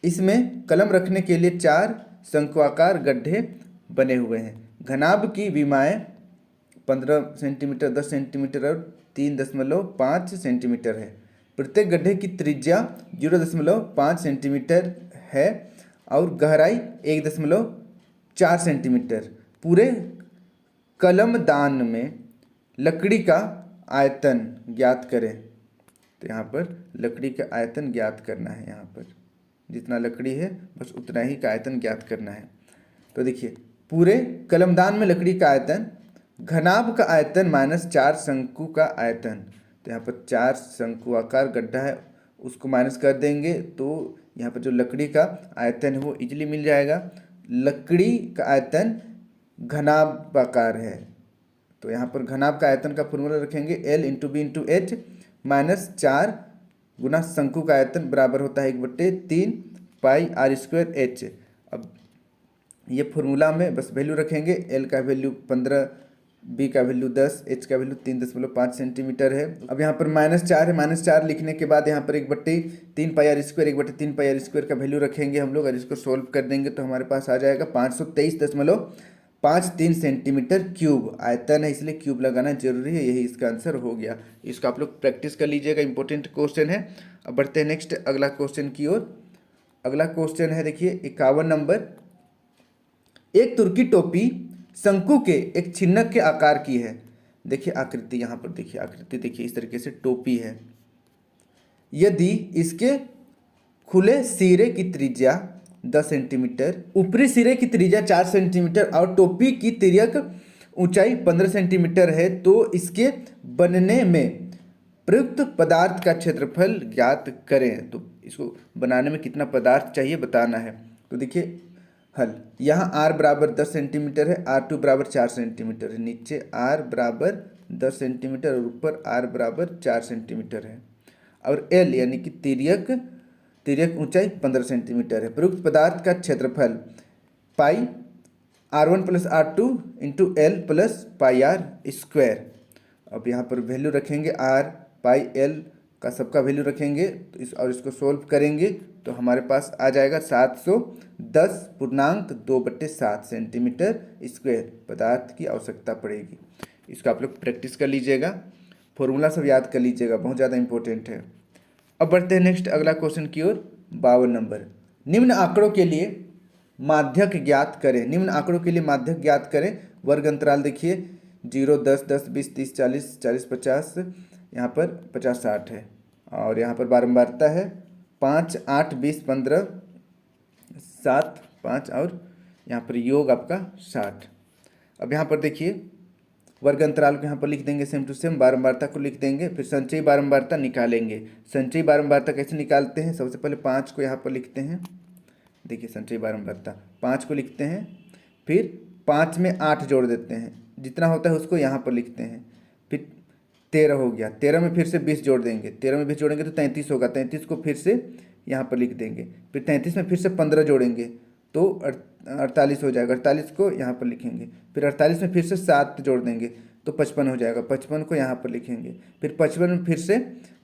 इसमें कलम रखने के लिए 4 शंक्वाकार गड्ढे बने हुए हैं। घनाभ की विमाएँ 15 सेंटीमीटर, 10 सेंटीमीटर और 3.5 सेंटीमीटर है। प्रत्येक गड्ढे की त्रिज्या 0.5 सेंटीमीटर है और गहराई 1.4 सेंटीमीटर। पूरे कलमदान में लकड़ी का आयतन ज्ञात करें। तो यहाँ पर लकड़ी का आयतन ज्ञात करना है। यहाँ पर जितना लकड़ी है बस उतना ही का आयतन ज्ञात करना है। तो देखिए, पूरे कलमदान में लकड़ी का आयतन, घनाभ का आयतन माइनस 4 शंकु का आयतन। तो यहाँ पर 4 शंकु आकार गड्ढा है उसको माइनस कर देंगे तो यहाँ पर जो लकड़ी का आयतन है वो इजीली मिल जाएगा। लकड़ी का आयतन घनाभ आकार है तो यहाँ पर घनाभ का आयतन का फॉर्मूला रखेंगे L into B into H minus 4 गुना शंकु का आयतन बराबर होता है 1/3 पाई आर स्क्वायर एच। अब ये फॉर्मूला में बस वैल्यू रखेंगे, L का वैल्यू 15, B का वैल्यू 10, H का वैल्यू 3.5 सेंटीमीटर है। अब यहाँ पर -4 है, -4 लिखने के बाद यहाँ पर 1/3 pi R square 1/3 pi R square का वैल्यू रखेंगे हम लोग और इसको सोल्व कर देंगे तो हमारे पास आ जाएगा 523.53 सेंटीमीटर क्यूब। आयतन है इसलिए क्यूब लगाना जरूरी है, यही इसका आंसर हो गया। इसको आप लोग प्रैक्टिस कर लीजिएगा, इंपॉर्टेंट क्वेश्चन है। अब बढ़ते हैं नेक्स्ट अगला क्वेश्चन की ओर। अगला क्वेश्चन है देखिए 51 नंबर। एक तुर्की टोपी शंकु के एक छिन्नक के आकार की है। देखिए आकृति, यहाँ पर देखिए आकृति, देखिए इस तरीके से टोपी है। यदि इसके खुले सिरे की त्रिज्या 10 सेंटीमीटर, ऊपरी सिरे की त्रिज्या 4 सेंटीमीटर और टोपी की तिर्यक ऊंचाई 15 सेंटीमीटर है तो इसके बनने में प्रयुक्त पदार्थ का क्षेत्रफल ज्ञात करें। तो इसको बनाने में कितना पदार्थ चाहिए बताना है। तो देखिए हल, यहाँ r बराबर 10 सेंटीमीटर है, r2 बराबर 4 सेंटीमीटर है, नीचे r बराबर 10 सेंटीमीटर और ऊपर r बराबर 4 सेंटीमीटर है और l यानी कि तिर्यक ऊंचाई 15 सेंटीमीटर है। प्रयुक्त पदार्थ का क्षेत्रफल pi r1 plus r2 into L plus pi R square. अब यहाँ पर वैल्यू रखेंगे, r पाई l का सबका वैल्यू रखेंगे तो इसको सोल्व करेंगे तो हमारे पास आ जाएगा 710.2/7 सेंटीमीटर स्क्वायर पदार्थ की आवश्यकता पड़ेगी। इसको आप लोग प्रैक्टिस कर लीजिएगा, फॉर्मूला सब याद कर लीजिएगा, बहुत ज़्यादा इंपॉर्टेंट है। अब बढ़ते हैं नेक्स्ट अगला क्वेश्चन की ओर। 52 नंबर। निम्न आंकड़ों के लिए माध्यक ज्ञात करें। निम्न आंकड़ों के लिए माध्यक ज्ञात करें। वर्ग अंतराल देखिए 0, 10, 10, 20, 30, 40, 40, 50, यहाँ पर 50, 60 है और यहाँ पर बारंबारता है 5, 8, 20, 15, 7, 5 और यहाँ पर योग आपका 60। अब यहाँ पर देखिए वर्ग अंतराल को यहाँ पर लिख देंगे सेम टू सेम, बारंबारता को लिख देंगे, फिर संचयी बारंबारता निकालेंगे। संचयी बारंबारता कैसे निकालते हैं? सबसे पहले 5 को यहाँ पर लिखते हैं। देखिए संचयी बारंबारता 5 को लिखते हैं, फिर 5 में 8 जोड़ देते हैं, जितना होता है उसको यहाँ पर लिखते हैं। फिर 13 हो गया, 13 में फिर से 20 जोड़ देंगे, 13 में 20 जोड़ेंगे तो 33 होगा, 33 को फिर से यहाँ पर लिख देंगे। फिर 33 में फिर से 15 जोड़ेंगे तो 48 हो जाएगा, 48 को यहाँ पर लिखेंगे। फिर 48 में फिर से 7 जोड़ देंगे तो 55 हो जाएगा, 55 को यहाँ पर लिखेंगे। फिर 55 में फिर से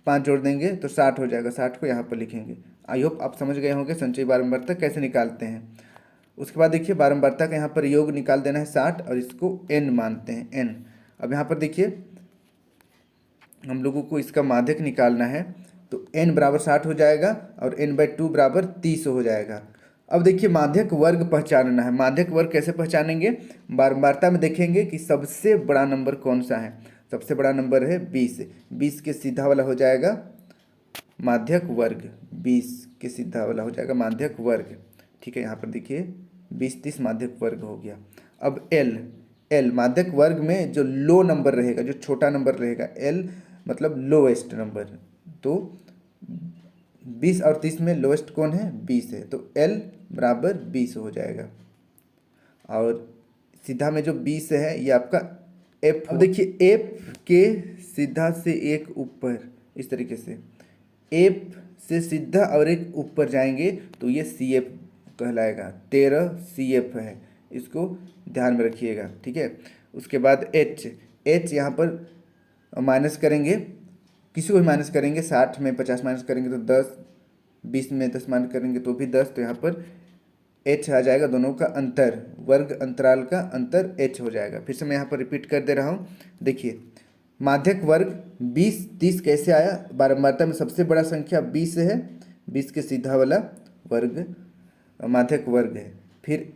5 जोड़ देंगे तो 60 हो जाएगा, 60 को यहाँ पर लिखेंगे। आई होप आप समझ गए होंगे संचयी बारंबारता कैसे निकालते हैं। उसके बाद देखिए बारंबारता का यहाँ पर योग निकाल देना है 60 और इसको n मानते हैं, n। अब यहाँ पर देखिए हम लोगों को इसका माध्यक निकालना है तो n बराबर 60 हो जाएगा और n/2 बराबर 30 हो जाएगा। अब देखिए माध्यक वर्ग पहचानना है। माध्यक वर्ग कैसे पहचानेंगे? बारंबारता में देखेंगे कि सबसे बड़ा नंबर कौन सा है। सबसे बड़ा नंबर है 20, 20 के सीधा वाला हो जाएगा माध्यक वर्ग, 20 के सीधा वाला हो जाएगा माध्यक वर्ग। ठीक है, यहाँ पर देखिए 20, 30 माध्यक वर्ग हो गया। अब L माध्यक वर्ग में जो लो नंबर रहेगा, जो छोटा नंबर रहेगा, L मतलब लोएस्ट नंबर, तो 20 और 30 में लोएस्ट कौन है? 20 है, तो L बराबर 20 हो जाएगा। और सीधा में जो 20 है ये आपका F। अब देखिए F के सीधा से एक ऊपर, इस तरीके से F से सीधा और एक ऊपर जाएंगे तो ये CF कहलाएगा, 13 CF है, इसको ध्यान में रखिएगा। ठीक है, उसके बाद H यहाँ पर माइनस करेंगे, किसी को भी माइनस करेंगे, 60 में 50 माइनस करेंगे तो 10, 20 में 10 माइनस करेंगे तो भी 10, तो यहाँ पर H आ जाएगा, दोनों का अंतर, वर्ग अंतराल का अंतर H हो जाएगा। फिर से मैं यहाँ पर रिपीट कर दे रहा हूँ। देखिए माध्यक वर्ग 20, 30 कैसे आया? बारंबारता में सबसे बड़ा संख्या 20 है, 20 के सीधा वाला वर्ग माध्यक वर्ग है। फिर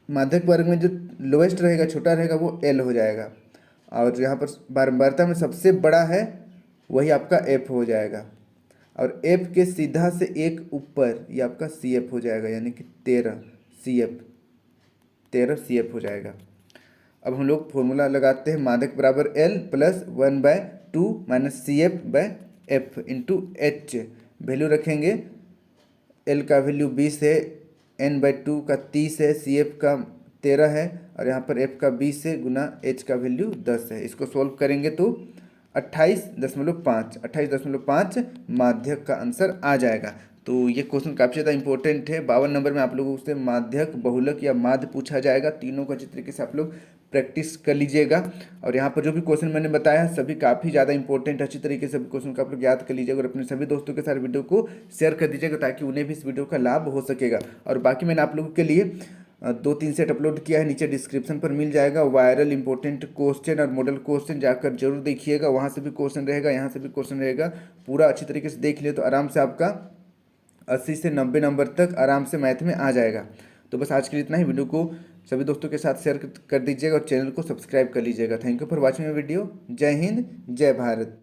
माध्यक वर्ग में जो लोएस्ट रहेगा, छोटा रहेगा, वो L हो जाएगा। और यहाँ पर बारंबारता में सबसे बड़ा है वही आपका F हो जाएगा। और F के सीधा से एक ऊपर ये आपका CF हो जाएगा, यानी कि 13 CF हो जाएगा। अब हम लोग फॉर्मूला लगाते हैं, माध्यक बराबर L plus 1/2 minus CF/F into H। Value रखेंगे, L का वैल्यू 20 है, n/2 का 30 है, CF का 13 है और यहाँ पर F का 20 है, गुना H का वैल्यू 10 है। इसको सॉल्व करेंगे तो 28.5 माध्यक का आंसर आ जाएगा। तो ये क्वेश्चन काफ़ी ज़्यादा इंपॉर्टेंट है। 52 नंबर में आप लोगों से माध्यक, बहुलक या माध्य पूछा जाएगा। तीनों को अच्छी तरीके से आप लोग प्रैक्टिस कर लीजिएगा। और यहाँ पर जो भी क्वेश्चन मैंने बताया है सभी काफ़ी ज़्यादा इंपॉर्टेंट, अच्छी तरीके से क्वेश्चन को आप लोग याद कर लीजिएगा और अपने सभी दोस्तों के साथ वीडियो को शेयर कर दीजिएगा ताकि उन्हें भी इस वीडियो का लाभ हो सकेगा। और बाकी मैंने आप लोगों के लिए 2-3 सेट अपलोड किया है, नीचे डिस्क्रिप्शन पर मिल जाएगा। वायरल इंपॉर्टेंट क्वेश्चन और मॉडल क्वेश्चन जाकर जरूर देखिएगा, वहाँ से भी क्वेश्चन रहेगा, यहाँ से भी क्वेश्चन रहेगा। पूरा अच्छी तरीके से देख लिए तो आराम से आपका 80 से 90 नंबर तक आराम से मैथ में आ जाएगा। तो बस आज के लिए इतना ही। वीडियो को सभी दोस्तों के साथ शेयर कर दीजिएगा और चैनल को सब्सक्राइब कर लीजिएगा। Thank you for watching my video. जय हिंद, जय भारत।